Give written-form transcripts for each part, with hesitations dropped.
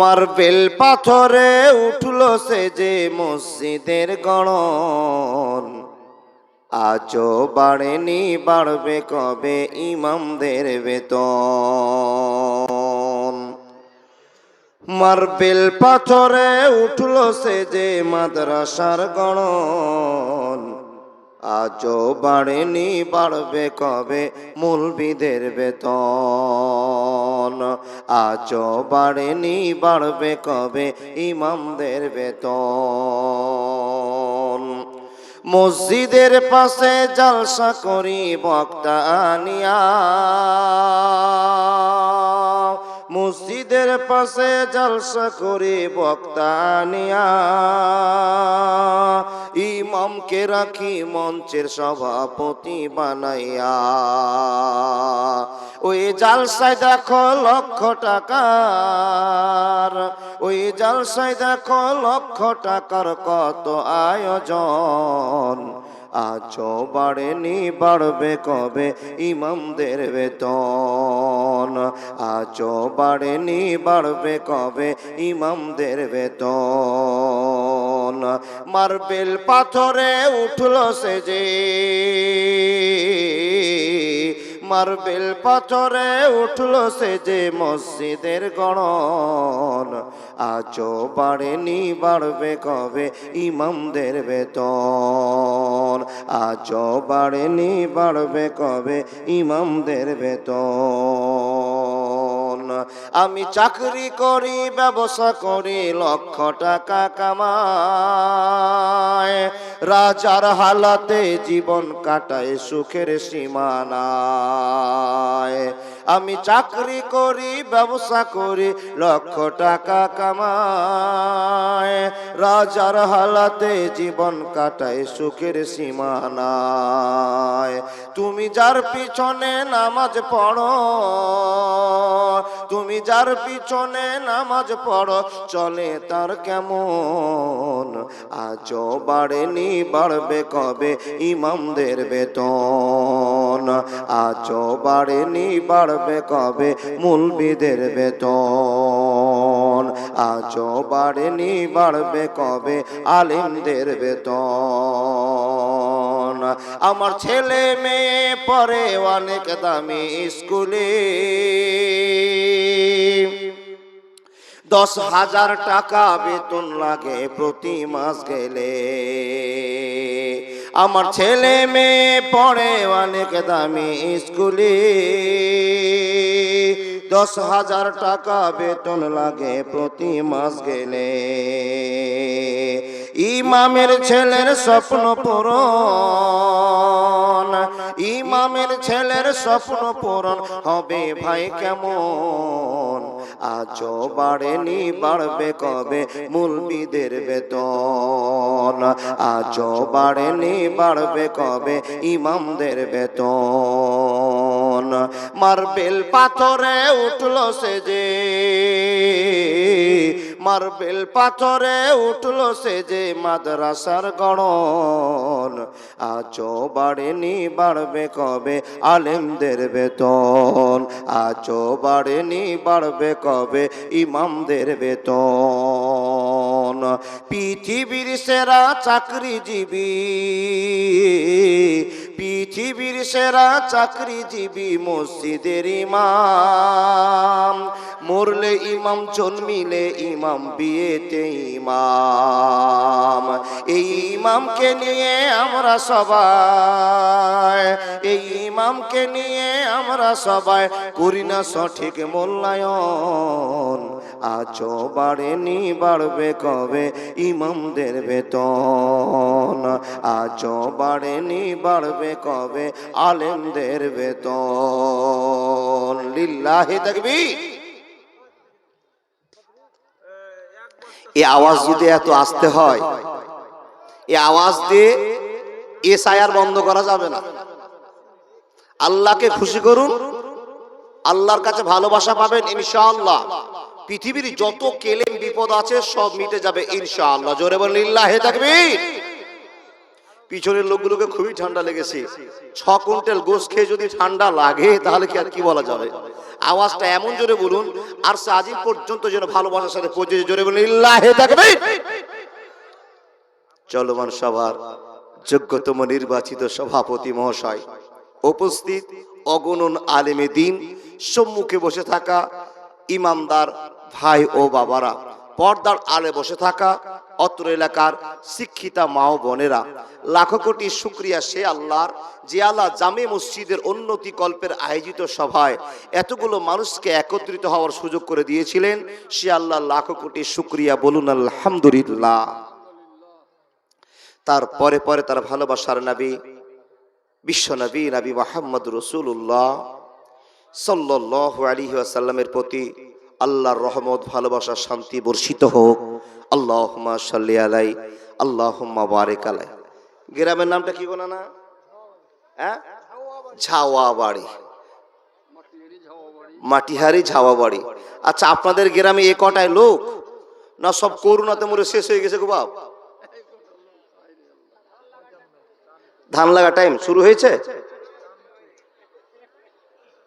Marble পাথরে উঠল সে যে মসজিদের গড়ন, আজও বাড়েনি বাড়বে কবে ইমামদের বেতন। মার্বেল পাথরে উঠল সে যে মাদ্রাসার গড়ন, আজও বাড়েনি বাড়বে কবে মৌলবীদের বেতন। আজও বাড়েনি বাড়বে কবে ইমামদের বেতন। মসজিদের পাশে জলসা করি বক্তা আনিয়া, মসজিদের পাশে জলসা করি বক্তা আনিয়া, ইমামকে রাখি মঞ্চের সভাপতি বানাইয়া। ওই জালসায় দেখো লক্ষ টাকার, ওই জালসায় দেখো লক্ষ টাকার কত আয়োজন, আজও বাড়েনি বাড়বে কবে ইমামদের বেতন। আজও বাড়েনি বাড়বে কবে ইমামদের বেতন। মার্বেল পাথরে উঠল সে যে, মার্বেল পাথরে উঠল সে যে মসজিদের গড়ন, আজও বাড়েনি বাড়বে কবে ইমামদের বেতন। আজও বাড়েনি বাড়বে কবে ইমামদের বেতন। আমি চাকরি করি ব্যবসা করি লক্ষ টাকা কামাই, রাজার হালাতে জীবন কাটায় সুখের সীমানায়। আমি চাকরি করি ব্যবসা করি লক্ষ টাকা কামাই, রাজার হালাতে জীবন কাটায় সুখের সীমানায়। তুমি যার পিছনে নামাজ পড়ো, তুমি যার পিছনে নামাজ পড়ো চলে তার কেমন, আজও বাড়েনি বাড়বে কবে ইমামদের বেতন। আজও বাড়েনি বাড়বে কবে মৌলবীদের বেতন। আজও বাড়েনি বাড়বে কবে আলেমদের বেতন। আমার ছেলে মেয়ে পড়ে অনেক দামি স্কুলে, 10,000 টাকা বেতন লাগে প্রতি মাস গেলে। আমার ছেলে মেয়ে পড়ে অনেক দামি স্কুলে, 10,000 টাকা বেতন লাগে প্রতি মাস গেলে। ইমামের ছেলের স্বপ্ন পূরণ, ইমামের ছেলের স্বপ্ন পূরণ হবে ভাই কেমন, আজও বাড়েনি বাড়বে কবে মৌলবীদের বেতন। আজও বাড়েনি বাড়বে কবে ইমামদের বেতন। মার্বেল পাথরে উঠল সে যে, মার্বেল পাথরে উঠল সে যে মাদ্রাসার গড়ন, আজও বাড়েনি বাড়বে কবে আলেমদের বেতন। আজও বাড়েনি বাড়বে কবে ইমামদের বেতন। পৃথিবীর সেরা চাকরিজীবী, পৃথিবীর সেরা চাকরিজীবী মসজিদের ইমাম। মরলে ইমাম, জন্মিলে ইমাম, বিয়েতে ইমাম। এই ইমামকে নিয়ে আমরা সবাই, এই ইমামকে নিয়ে আমরা সবাই করি না সঠিক মূল্যায়ন। আজও বাড়েনি বাড়বে কবে ইমামদের বেতন। আজও বাড়েনি বাড়বে কবে আলেমদের বেতন। লিল্লাহি তাকবীর। এই আওয়াজ যদি এত আসতে হয়, এই আওয়াজ দিয়ে এসআইআর বন্ধ করা যাবে না। আল্লাহকে খুশি করুন, আল্লাহর কাছে ভালোবাসা পাবেন ইনশাআল্লাহ। পৃথিবীর যত কেলেম বিপদ আছে সব মিটে যাবে ইনশাআল্লাহ। জোরে বলেন লিল্লাহি তাকবীর। পিছনের লোকগুলোকে খুবই ঠান্ডা লেগেছে। 6 কুইন্টাল গোশ খেয়ে যদি ঠান্ডা লাগে তাহলে কি আর কি বলা যাবে। আওয়াজটা এমন জোরে বলুন আর আজিম পর্যন্ত যেন ভালোবাসার সাথে পৌঁছে। জোরে বলুন লিল্লাহি তাকবীর। চলমান সভার যোগ্যতম নির্বাচিত সভাপতি মহাশয়, উপস্থিত অগণন আলেমে দ্বীন, সম্মুখে বসে থাকা ইমানদার ভাই ও বাবারা, পর্দার আলে বসে থাকা অত্র এলাকার শিক্ষিতা মা ও বোনেরা, লাখো কোটি শুকরিয়া সে আল্লাহর যে আল্লাহ জামে মসজিদের উন্নতি কল্পের আয়োজিত সভায় এতগুলো মানুষকে একত্রিত হওয়ার সুযোগ করে দিয়েছিলেন। সে আল্লাহ লাখো কোটি শুকরিয়া, বলুন আলহামদুলিল্লাহ। তারপরে পরে তার ভালোবাসার নবী, বিশ্ব নবী নবী মুহাম্মদ রাসূলুল্লাহ সাল্লাল্লাহু আলাইহি ওয়াসাল্লামের প্রতি আল্লাহর রহমত, ভালোবাসা, শান্তি বর্ষিত হোক। আল্লাহুম্মা সাল্লি আলাই, আল্লাহুম্মা বারিক আলাই। গ্রামের নামটা কি গোনা না? হ্যাঁ, ঝাওয়াবাড়ি, মাটিহারি ঝাওয়াবাড়ি। আচ্ছা, আপনাদের গ্রামে এ কটায় লোক না সব করোনাতে মরে শেষ হয়ে গেছে গো বাপ? ধান লাগা টাইম শুরু হয়েছে?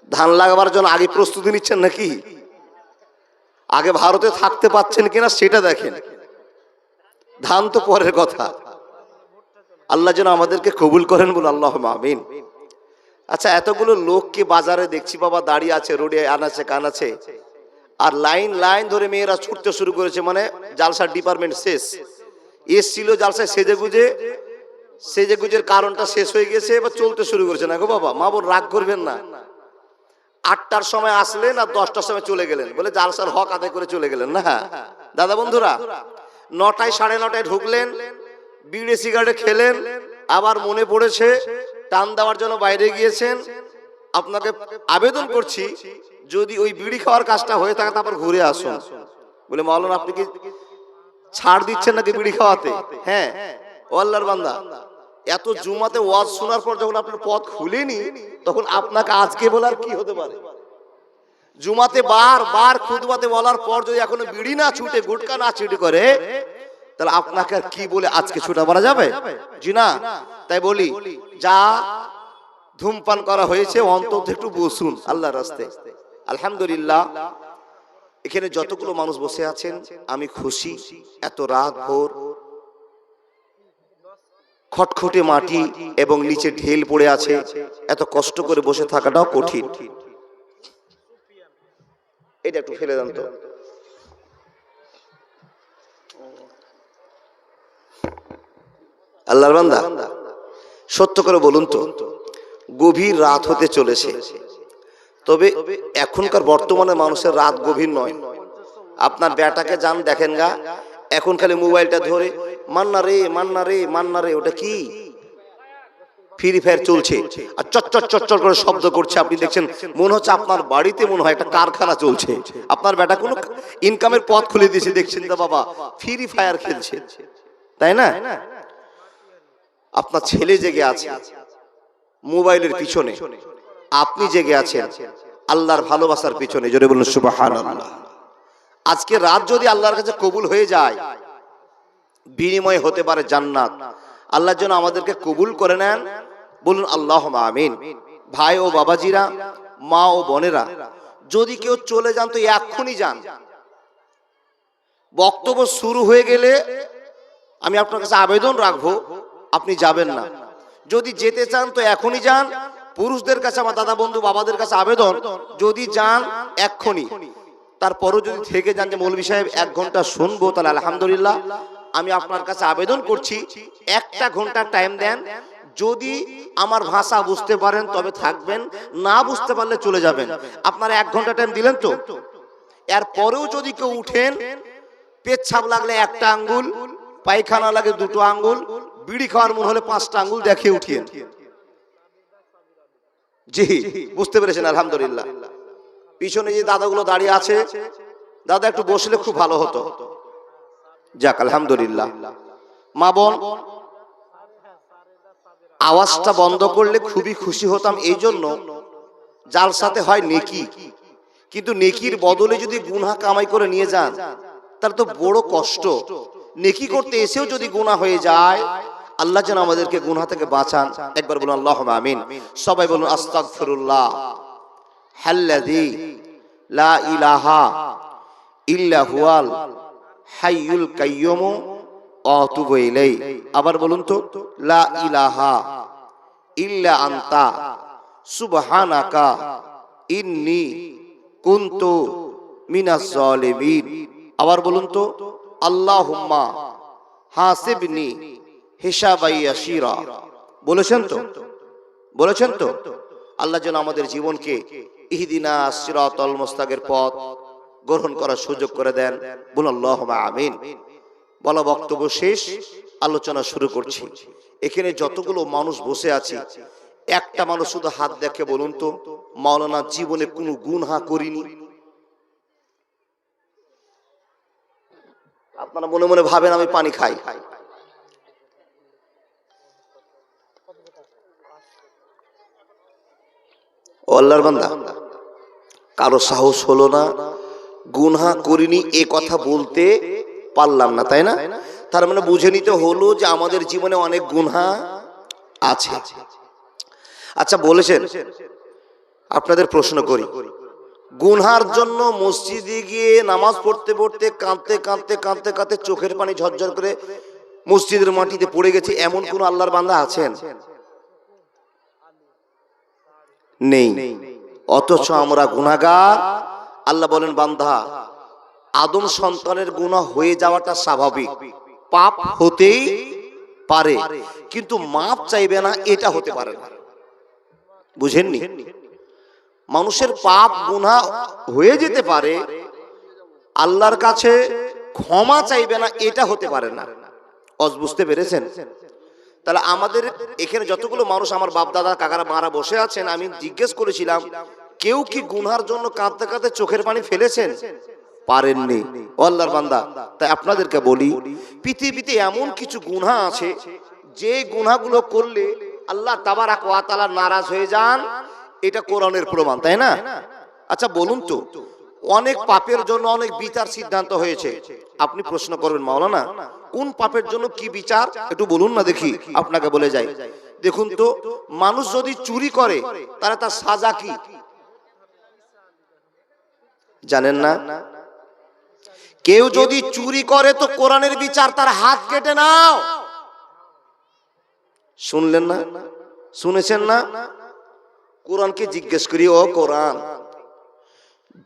ধান লাগাবার জন্য আগে প্রস্তুতি নিচ্ছেন নাকি? আগে ভারতে থাকতে পাচ্ছেন কিনা সেটা দেখেন, ধান তো পরের কথা। আল্লাহ যেন আমাদেরকে কবুল করেন, বলে আল্লাহুম্মা আমিন। আচ্ছা, এতগুলো লোককে বাজারে দেখছি বাবা দাঁড়িয়ে আছে, রোডে আনাচে কানাচে, আর লাইন লাইন ধরে মেয়েরা ছুটতে শুরু করেছে। মানে জালসার ডিপার্টমেন্ট শেষ। এসছিল জালসায় সেজে গুজের কারণটা শেষ হয়ে গেছে, এবার চলতে শুরু করেছে। না গো বাবা, মা বোন রাগ করবেন না। 8টার সময় আসলেন আর 10টার সময় চলে গেলেন, বলে জালসার হক আদায় করে চলে গেলেন না। দাদা বন্ধুরা, 9টায় 9:30 ঢুকলেন, বিড়ি সিগারেট খেলেন, আবার মনে পড়েছে টান দেওয়ার জন্য বাইরে গিয়েছেন। আপনাকে আবেদন করছি, যদি ওই বিড়ি খাওয়ার কাজটা হয়ে থাকে তারপর ঘুরে আসুন। বলে মাওলানা আপনি কি ছাড় দিচ্ছেন নাকি বিড়ি খাওয়াতে? হ্যাঁ, ও আল্লাহর বান্দা, এত জুমাতে ওয়াজ শোনার পর যখন আপনার পথ খুলেনি, তখন আপনাকে আজকে বলার কি হতে পারে? জুমাতে বারবার খুতবাতে বলার পর যদি এখনো বিড়ি না ছুটে, গুটকা না ছুটে করে, তাহলে আপনাকে আর কি বলে আজকে ছুটা মারা যাবে? জি না। তাই বলি, যা ধূমপান করা হয়েছে অন্তত একটু বসুন আল্লাহর রাস্তায়। আলহামদুলিল্লাহ, এখানে যতগুলো মানুষ বসে আছেন আমি খুশি। এত রাত ভোর, খটখটে মাটি এবং নিচে ঢেল পড়ে আছে, এত কষ্ট করে বসে থাকাটাও কঠিন। এটা একটু ফেলে দেন তো। আল্লাহর বান্দা, সত্য করে বলুন তো, গভীর রাত হতে চলেছে, তবে এখনকার বর্তমানে মানুষের রাত গভীর নয়। আপনার বেটাকে যান দেখেন গা, এখন খালি মোবাইলটা ধরে মান্না রে মান্না রে মান্না রে, ওটা কি ফ্রি ফায়ার চলছে আর চটচট চটচট করে শব্দ করছে। আপনি দেখছেন মনে হচ্ছে আপনার বাড়িতে মনে হয় একটা কারখানা চলছে। আপনার বেটা কোনো ইনকামের পথ খুলে দিয়েছে, দেখছেন তো বাবা ফ্রি ফায়ার খেলছে, তাই না? আপনার ছেলে জেগে আছে মোবাইলের পিছনে, আপনি জেগে আছেন আল্লাহর ভালোবাসার পিছনে। জোরে বলুন সুবহানাল্লাহ। আজকে রাত যদি আল্লাহর কাছে কবুল হয়ে যায়, বিনিময় হতে পারে জান্নাত। আল্লাহ যেন আমাদেরকে কবুল করে নেন, বলুন আল্লাহুম্মা আমিন। ভাই ও বাবাজিরা, মা ও বোনেরা, যদি কেউ চলে যান তো এক্ষুনি যান। বক্তব্য শুরু হয়ে গেলে আমি আপনার কাছে আবেদন রাখবো, আপনি যাবেন না। যদি যেতে চান তো এখনই যান। পুরুষদের কাছে আমার দাদা বন্ধু বাবাদের কাছে আবেদন, যদি যান এক্ষুনি। তারপরও যদি থেকে যান যে মৌলভী সাহেব 1 ঘন্টা শুনবো, তাহলে আলহামদুলিল্লাহ। আমি আপনার কাছে আবেদন করছি 1টা ঘন্টা টাইম দেন। যদি আমার ভাষা বুঝতে পারেন তবে থাকবেন, না বুঝতে পারলে চলে যাবেন। আপনারা 1 ঘন্টা টাইম দিলেন তো। এরপরেও যদি কেউ উঠেন, পেচ্ছাপ লাগলে 1টা আঙ্গুল, পায়খানা লাগে 2টো আঙ্গুল, বিড়ি খাওয়ার মন হলে 5টা আঙ্গুল দেখে উঠিয়েন। জি, বুঝতে পেরেছেন? আলহামদুলিল্লাহ। পিছনে যে দাদাগুলো দাঁড়িয়ে আছে, দাদা একটু বসলে খুব ভালো হতো। যাক আলহামদুলিল্লাহ। মা বোন, আওয়াজটা বন্ধ করলে খুবই খুশি হতাম। এই জন্য জালসাতে হয় নেকি, কিন্তু নেকির বদলে যদি গুনাহ কামাই করে নিয়ে যান তাহলে তো বড় কষ্ট। নেকি করতে এসেও যদি গুনাহ হয়ে যায়, আল্লাহ যেন আমাদেরকে গুনাহ থেকে বাঁচান। একবার বলুন আল্লাহুম্মা আমিন। সবাই বলুন আস্তাগফিরুল্লাহ হাল্লাযী লা ইলাহা ইল্লা হুয়াল হাইয়ুল কাইয়্যুম ওয়া আতুবু ইলাইহি। আবার বলুন তো, লা ইলাহা ইল্লা আনতা সুবহানাকা ইন্নী কুনতু মিনাজ জালিমিন। আবার বলুন তো, আল্লাহুম্মা হাসিবনি হিসাবাই ইয়াসিরা। বলেছেন তো, বলেছেন তো? আল্লাহ যেন আমাদের জীবনকে ইহদিনা সিরাতাল মুস্তাকিমের পথ গ্রহণ করার সুযোগ করে দেন। বলুন আল্লাহুম্মা আমিন। বলা বক্তব্য শেষ, আলোচনা শুরু করছি। এখানে যতগুলো মানুষ বসে আছে, একটা মানুষ শুধু হাত দেখে বলুন তো, মাওলানা জীবনে কোনো গুনাহ করিনি। আপনারা মনে মনে ভাবেন আমি পানি খাই। ও আল্লাহর বান্দা, কারো সাহস হলো না গুনাহ করিনি এ কথা বলতে পারলাম না, তাই না? তার মানে বুঝে নিতে হলো যে আমাদের জীবনে অনেক গুনাহ আছে। আচ্ছা বলেছেন, আপনাদের প্রশ্ন করি, গুনহার জন্য মসজিদে গিয়ে নামাজ পড়তে পড়তে কাঁদতে কাঁদতে কাঁদতে কাঁদতে চোখের পানি ঝরঝর করে মসজিদের মাটিতে পড়ে গেছে, এমন কোন আল্লাহর বান্দা আছেন? নেই। অথচ আমরা গুনাহগার। আল্লাহ বলেন, বান্দা আদম সন্তানের গুনাহ হয়ে যাওয়াটা স্বাভাবিক, পাপ হতেই পারে, কিন্তু মাপ চাইবে না এটা হতে পারে না। বুঝেননি? মানুষের পাপ গুনাহ হয়ে যেতে পারে, আল্লাহর কাছে ক্ষমা চাইবে না এটা হতে পারে না। বুঝতে পেরেছেন? তাহলে আমাদের এখানে যতগুলো মানুষ, আমার বাপ দাদা কাকারা মারা বসে আছেন, আমি জিজ্ঞেস করেছিলাম কেউ কি গুনহার জন্য কাঁদতে কাঁদতে চোখের পানি ফেলেছেন? পারেননি। আল্লাহর বান্দা, তাই আপনাদেরকে বলি, পৃথিবীতে এমন কিছু গুনাহ আছে যে গুনাহগুলো করলে আল্লাহ তাবারাক ওয়া তাআলা নারাজ হয়ে যান। এটা কোরআনের প্রমাণ, তাই না? আচ্ছা বলুন তো, অনেক পাপের জন্য অনেক বিচার সিদ্ধান্ত হয়েছে। আপনি প্রশ্ন করবেন, মাওলানা কোন পাপের জন্য কি বিচার একটু বলুন না দেখি, আপনাকে বলে যাই। দেখুন তো, মানুষ যদি চুরি করে তাহলে তার সাজা কি জানেন না? কেউ যদি চুরি করে তো কোরআনের বিচার তার হাত কেটে নাও। শুনলেন না? শুনেছেন না? কোরআনকে জিজ্ঞেস করি, ও কোরআন,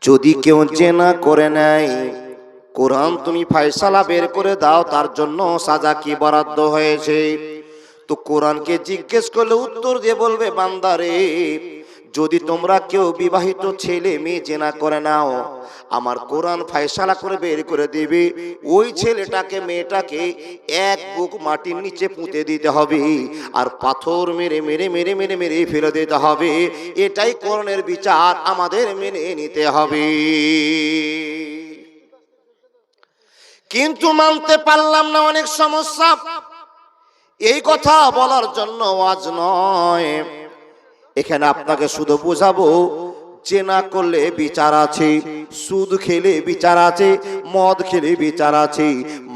যদি কেউ জেনা করে নেয়, কোরআন তুমি ফয়সালা বের করে দাও তার জন্য সাজা কি বরাদ্দ হয়েছে? তো কোরআনকে জিজ্ঞেস করলে উত্তর দিয়ে বলবে, বান্দারে যদি তোমরা কেউ বিবাহিত ছেলে মেয়ে জেনা করে নাও, আমার কোরআন ফয়সালা করে বের করে দিবে, ওই ছেলেটাকে মেয়েটাকে এক বুক মাটির নিচে পুঁতে দিতে হবে আর পাথর মেরে মেরে মেরে মেরে মেরে ফেলে দিতে হবে। এটাই কোরআনের বিচার, আমাদের মেনে নিতে হবে। কিন্তু মানতে পারলাম না, অনেক সমস্যা। এই কথা বলার জন্য ওয়াজ নয়, এখানে আপনাকে শুধু বোঝাবো, জেনা করলে বিচার আছে, সুদ খেলে বিচার আছে, মদ খেলে বিচার আছে,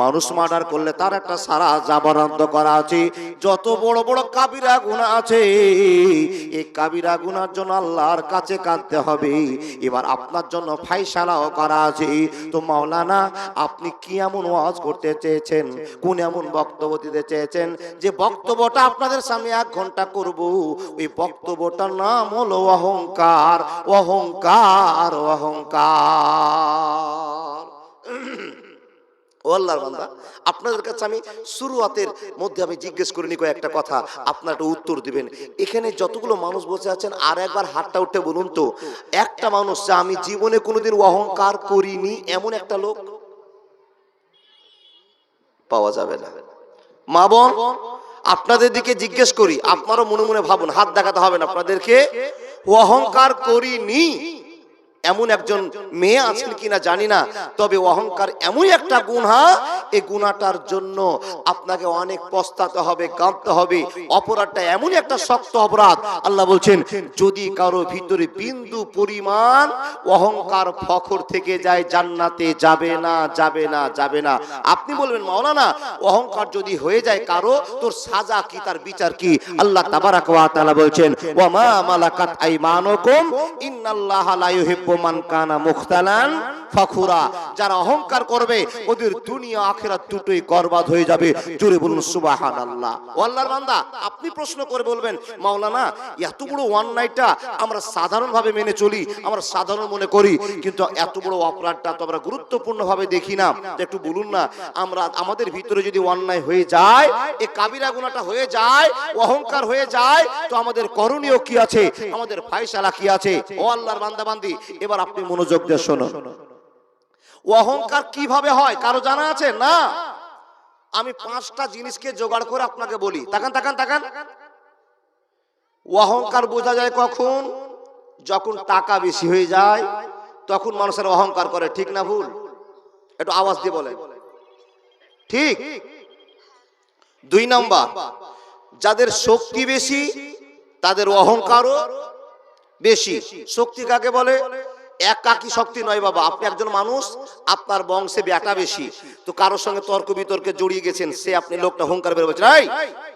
মানুষ মার্ডার করলে তার একটা সারা জাবরান্ত করা আছে। যত বড় বড় কাবিরা গুনাহ আছে, এই কাবিরা গুনার জন্য আল্লাহর কাছে কাঁদতে হবে। এবার আপনার জন্য ফয়সালাও করা আছে। তো মাওলানা আপনি কি এমন ওয়াজ করতে চেয়েছেন, কোন এমন বক্তব্য দিতে চেয়েছেন যে বক্তব্যটা আপনাদের সামনে 1 ঘন্টা করব? ওই বক্তব্যটার নাম হলো অহংকার, অহংকার, অহংকার। ও আল্লাহর বান্দা, আপনাদের কাছে আমি শুরুয়াতের মধ্যে আমি জিজ্ঞেস করিনি কয়েকটা কথা, আপনারা একটা উত্তর দিবেন। এখানে যতগুলো মানুষ বসে আছেন আর একবার হাতটা উঠে বলুন তো, একটা মানুষ যে আমি জীবনে কোনোদিন অহংকার করিনি এমন একটা লোক পাওয়া যাবে না। মা বোন, আপনাদের দিকে জিজ্ঞেস করি, আপনারা মনে মনে ভাবুন, হাত দেখাতে হবে না আপনাদেরকে, অহংকার করিনি এমন একজন মেয়ে আছেন কিনা জানি না, তবে অহংকার এমন একটা গুনাহ এই গুনাহটার জন্য আপনাকে অনেক পস্তাতে হবে, কাঁদতে হবে। অপরাধটা এমনই একটা শক্ত অপরাধ, আল্লাহ বলছেন যদি কারো ভিতরে বিন্দু পরিমাণ অহংকার ফখর থেকে যায় জান্নাতে যাবে না, যাবে না, যাবে না। আপনি বলবেন মাওলানা অহংকার যদি হয়ে যায় কারো, তোর সাজা কি, তার বিচার কি? আল্লাহ তাবারাক ওয়া তাআলা বলছেন ওয়া মা মালাকাত আইমানুকুম ইন্নাল্লাহা লা ইউহিব্বু মান কানা মুখতালান ফখুরা। যারা অহংকার করবে ওদের দুনিয়া আখিরাত দুটোই বরবাদ হয়ে যাবে। জোরে বলুন সুবহানাল্লাহ। ও আল্লাহর বান্দা, আপনি প্রশ্ন করে বলবেন মাওলানা এত বড় অন্যায়টা আমরা সাধারণভাবে মেনে চলি, আমরা সাধারণ মনে করি, কিন্তু এত বড় অপরাধটা তো আমরা গুরুত্বপূর্ণভাবে দেখি না। একটু বলুন না, আমরা আমাদের ভিতরে যদি অন্যায় হয়ে যায়, এই কাবিরা গুনাহটা হয়ে যায়, অহংকার হয়ে যায়, তো আমাদের করণীয় কি আছে, আমাদের ফয়সালা কি আছে? ও আল্লাহর বান্দা বান্দি, এবার আপনি মনোযোগ দিয়ে শুনুন। অহংকার কিভাবে হয় কারো জানা আছে? না, আমি 5টা জিনিসকে জোগাড় করে আপনাকে বলি। তাকান তাকান তাকান। অহংকার বোঝা যায় কখন? যখন টাকা বেশি হয়ে যায় তখন মানুষের অহংকার করে। ঠিক না ভুল? একটু আওয়াজ দিয়ে বলেন ঠিক। 2 নাম্বার, যাদের শক্তি বেশি তাদের অহংকারও বেশি। শক্তি কাকে বলে? একাকী শক্তি নয় বাবা। আপনি একজন মানুষ, আপনার বংশে বেটা বেশি, তো কারোর সঙ্গে তর্ক বিতর্কে জড়িয়ে গেছেন, সে আপনি লোকটা হুঙ্কার বের বলছেন এই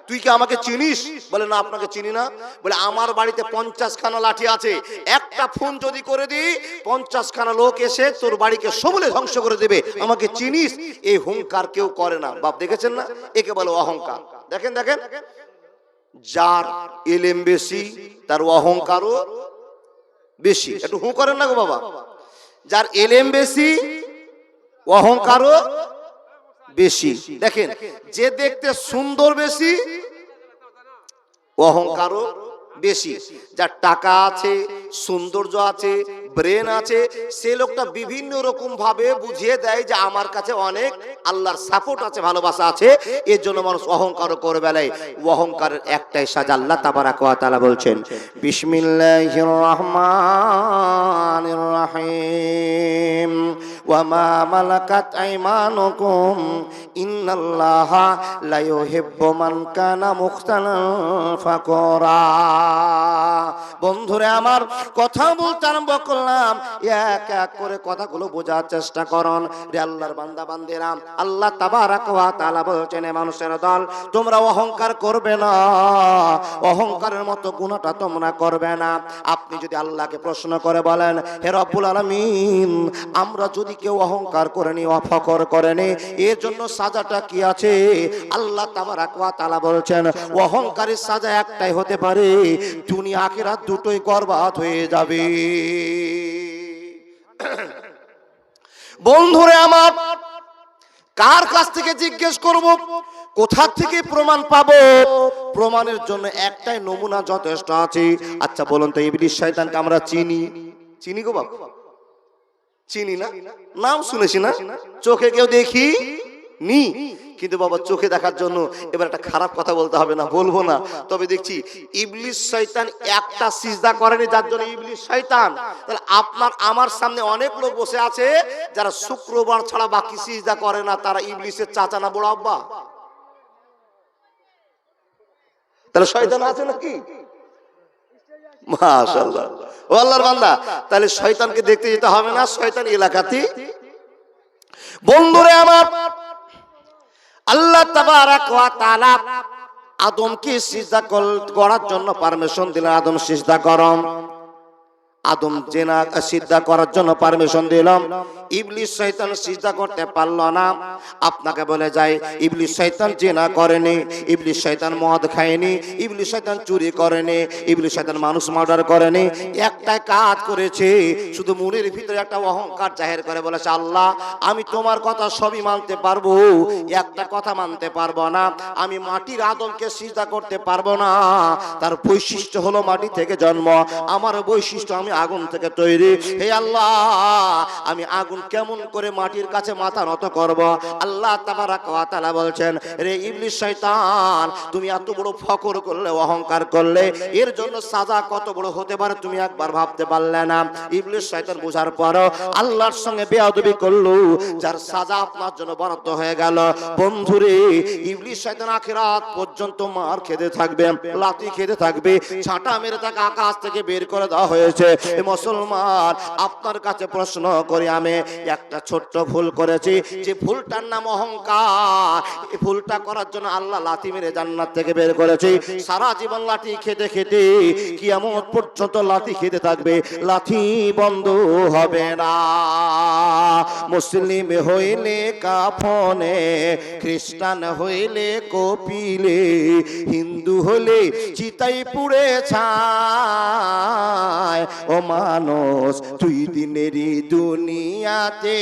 তুই কি আমাকে চিনিস? বলে না আপনাকে চিনি না। বলে আমার বাড়িতে 50 খানা লাঠি আছে, একটা ফোন যদি করে দিই 50 খানা লোক এসে তোর বাড়িকে সমূলে ধ্বংস করে দেবে, আমাকে চিনিস? এই হুঙ্কার কেউ করে না বাপ, দেখেছেন না? একে বলে অহংকার। দেখেন দেখেন, যার এলেম বেশি তার অহংকারও বেশি। একটু হু করেন না গো বাবা। যার এলেম বেশি অহংকারও বেশি। দেখেন, যে দেখতে সুন্দর বেশি অহংকারও বেশি। যার টাকা আছে, সৌন্দর্য আছে, ব্রেন আছে, সে লোকটা বিভিন্ন রকম ভাবে বুঝিয়ে দেয় যে আমার কাছে অনেক আল্লাহর সাপোর্ট আছে, ভালোবাসা আছে, এর জন্য মানুষ অহংকার করে বেলায়। অহংকারের একটাই সাজা, আল্লাহ তাবারাক ওয়া তাআলা বলছেন বিসমিল্লাহির রহমানির রহিম ওয়া মা মালাকাত আইমানুকুম ইন্নাল্লাহা লা ইউহিব্বু মান কানা মুখতালান ফাকুরা। বন্ধুরে আমার, কথা বলতে আরম্ভ করলাম, এক এক করে কথাগুলো বোঝার চেষ্টা করুন রে আল্লাহর বান্দা বান্দিরা। আল্লাহ তাবারাক ওয়া তাআলা বলছেন মানুষের দল, তোমরা অহংকার করবে না, অহংকারের মতো গুনাহটা তোমরা করবে না। আপনি যদি আল্লাহকে প্রশ্ন করে বলেন হে রব্বুল আলামিন, আমরা যদি কেউ অহংকার করে নি, অফকর করে নি, এর জন্য সাজাটা কি আছে? আল্লাহ তাবারাক ওয়া তাআলা বলছেন অহংকারের সাজা একটাই হতে পারে, দুনিয়া আখিরাত দুটোই বরবাদ হয়ে যাবে। বন্ধুরে আমার, কার কাছ থেকে জিজ্ঞেস করব, কোথা থেকে প্রমাণ পাবো? প্রমাণের জন্য একটাই নমুনা যথেষ্ট আছে। আচ্ছা বলুন তো, ইবলিস শয়তানকে আমরা চিনি? চিনি গো বাবা? চিনি না? নাম শুনেছি না? চোখে কেউ দেখি নি, কিন্তু বাবা চোখে দেখার জন্য এবার একটা খারাপ কথা বলতে হবে না, বলবো না, তবে দেখছি ইবলিস শয়তান একটা সিজদা করেনি, যার জন্য ইবলিস শয়তান। তাহলে আপনার আমার সামনে অনেক লোক বসে আছে যারা শুক্রবার ছাড়া বাকি সিজদা করে না, তারা ইবলিসের চাচা না বড় আব্বা? তাহলে শয়তান আছে নাকি? মাশাআল্লাহ। ও আল্লাহর বান্দা, তাহলে শয়তানকে দেখতে যেতে হবে না, শয়তান এলাকাতে। বন্ধুরে আমার, আল্লাহ তাবারাক ওয়া তাআলা আদমকে সিজদা করার জন্য পারমিশন দিলেন। আদম সিজদা করুন। আদম জেনা সিজদা করার জন্য পারমিশন দিলাম। ইবলিস শয়তান সিজদা করতে পারল না। আপনাকে বলে যায় ইবলিস শয়তান জেনা করেনি, ইবলিস শয়তান মদ খায়নি, ইবলিস শয়তান চুরি করেনি, ইবলিস শয়তান মানুষ মার্ডার করেনি। একটাই কাজ করেছে, শুধু মনের ভিতরে একটা অহংকার জাহির করে বলেছে আল্লাহ আমি তোমার কথা সবই মানতে পারবো, একটা কথা মানতে পারবো না, আমি মাটির আদমকে সিজদা করতে পারবো না। তার বৈশিষ্ট্য হলো মাটি থেকে জন্ম, আমার বৈশিষ্ট্য আমি আগুন থেকে তৈরি। হে আল্লাহ, আমি আগুন কেমন করে মাটির কাছে মাথা নত করব? আল্লাহ তাবারাকা ওয়া তাআলা বলছেন, রে ইবলিস শয়তান, তুমি এত বড় ফখর করলে, অহংকার করলে, এর জন্য সাজা কত বড় হতে পারে তুমি একবার ভাবতে পারলে না? ইবলিস শয়তান বোঝার পরও আল্লাহর সঙ্গে বেয়াদবি করলো, যার সাজা আপনার জন্য বরাদ্দ হয়ে গেল। বন্ধুরে, ইবলিস শয়তান আখিরাত পর্যন্ত মার খেতে থাকবে, লাথি খেতে থাকবে, ছাঁটা মেরে তাকে আকাশ থেকে বের করে দেওয়া হয়েছে। মুসলমান, আপনার কাছে প্রশ্ন করি, আমি একটা ছোট্ট ভুল করেছি, যে ভুলটার নাম অহংকার। এই ভুলটা করার জন্য আল্লাহ লাথি মেরে জান্নাত থেকে বের করেছে। সারা জীবন লাথি খেতে খেতে কিয়ামত পর্যন্ত লাথি খেতে থাকবে, লাথি বন্ধ হবে না। মুসলিম হইলে কাফনে, খ্রিস্টান হইলে কপিলে, হিন্দু হলে চিতাই পুড়ে ছাই। ও মানুষ, তুই দিনেরই দুনিয়াতে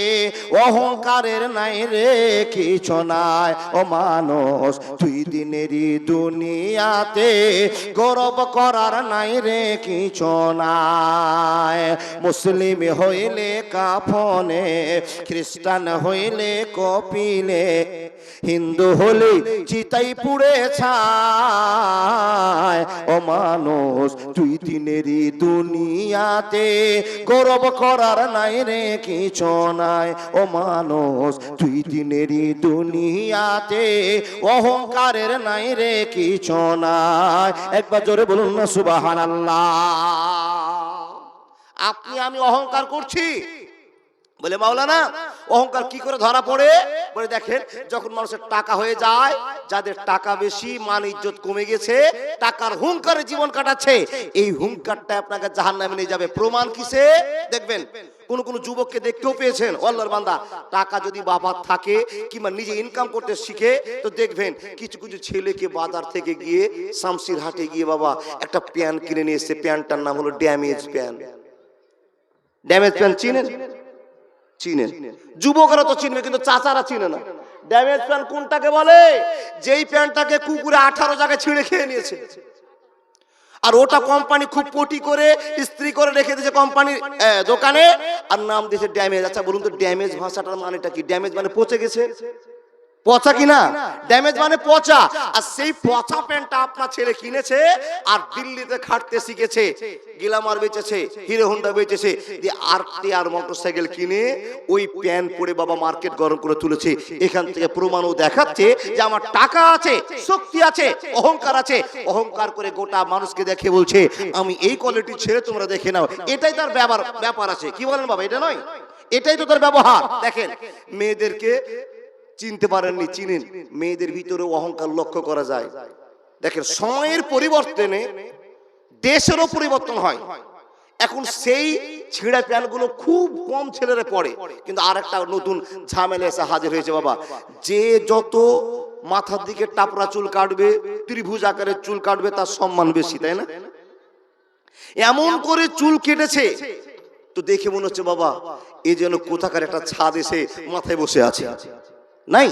অহংকারের নাই রে কিছু নাই। ও মানুষ, তুই দিনেরই দুনিয়াতে গৌরব করার নাই রে কিছু নাই। মুসলিম হইলে কাফনে, খ্রিস্টান হইলে কপিলে, হিন্দু হলে চিতাই পুড়ে ছাই। ও মানুষ, তুই দিনেরই দুনিয়াতে গৌরব করার নাই রে কিছু নাই। ও মানুষ, তুই দিনেরই দুনিয়াতে অহংকারের নাই রে কিছু নাই। একবার জোরে বলুন না সুবহানাল্লাহ। আপনি আমি অহংকার করছি বলে মাওলানা অহংকার কি করে ধরা পড়ে? বলে দেখেন, যখন মানুষের টাকা হয়ে যায়, যাদের টাকা বেশি, মান ইজ্জত কমে গেছে, টাকার হুঙ্কারে জীবন কাটাচ্ছে, এই হুঙ্কারটা আপনাকে জাহান্নামে নিয়ে যাবে। প্রমাণ কিসে? দেখবেন, কোন কোন যুবককে দেখতেও পেয়েছেন, আল্লাহর বান্দা, টাকা যদি বাবার থাকে কিংবা নিজে ইনকাম করতে শিখে, তো দেখবেন কিছু কিছু ছেলেকে বাজার থেকে গিয়ে শামসির হাটে গিয়ে বাবা একটা প্যান্ট কিনে নিয়ে এসছে। প্যান্টটার নাম হলো ড্যামেজ প্যান্ট। ড্যামেজ প্যান্ট চিনেন? চিনেন, যুবকরা তো চিনবে, কিন্তু চাচারা চিনে না। ড্যামেজ প্যান্ট কোনটাকে বলে? যেই প্যান্টটাকে কুকুরে 18 জায়গায় ছিঁড়ে খেয়ে নিয়েছে, আর ওটা কোম্পানি খুব পটি করে ইস্ত্রি করে রেখে দিয়েছে কোম্পানির দোকানে, আর নাম দিয়েছে ড্যামেজ। আচ্ছা বলুন তো, ড্যামেজ ভাষাটার মানেটা কি? ড্যামেজ মানে পচে গেছে, পচা কিনা? ড্যামেজ মানে পচা। আর সেই পচা প্যান্টটা আপনার ছেলে কিনেছে, আর দিল্লিতে খাটতে শিখেছে, গ্ল্যামার বেচেছে, হিরো হোন্ডা বেচেছে, দিয়ে আর মোটরসাইকেল কিনে ওই প্যান্ট পরে বাবা মার্কেট গরম করে তুলেছে। এখান থেকে প্রমাণও দেখাচ্ছে যে আমার টাকা আছে, শক্তি আছে, অহংকার আছে। অহংকার করে গোটা মানুষকে দেখে বলছে আমি এই কোয়ালিটির ছেলে, তোমরা দেখে নাও। এটাই তার ব্যাপার আছে। কি বলেন বাবা? এটা নয়, এটাই তো তার ব্যবহার। দেখেন, মেয়েদেরকে চিনতে পারেননি, চিনেন, মেয়েদের ভিতরে অহংকার লক্ষ্য করা যায়। দেখেন, সময়ের পরিবর্তনে দেশেরও পরিবর্তন হয়। এখন সেই ছিঁড়া প্যান্টগুলো খুব কম ছেলেরা পরে, কিন্তু আর একটা নতুন ঝামেলা এসে হাজির হয়েছে বাবা। যে যত মাথার দিকে টাপরা চুল কাটবে, ত্রিভুজ আকারের চুল কাটবে, তার সম্মান বেশি, তাই না? এমন করে চুল কেটেছে তো দেখে মনে হচ্ছে বাবা এ যেন কোথাকার একটা ছাদ এসে মাথায় বসে আছে। নাই,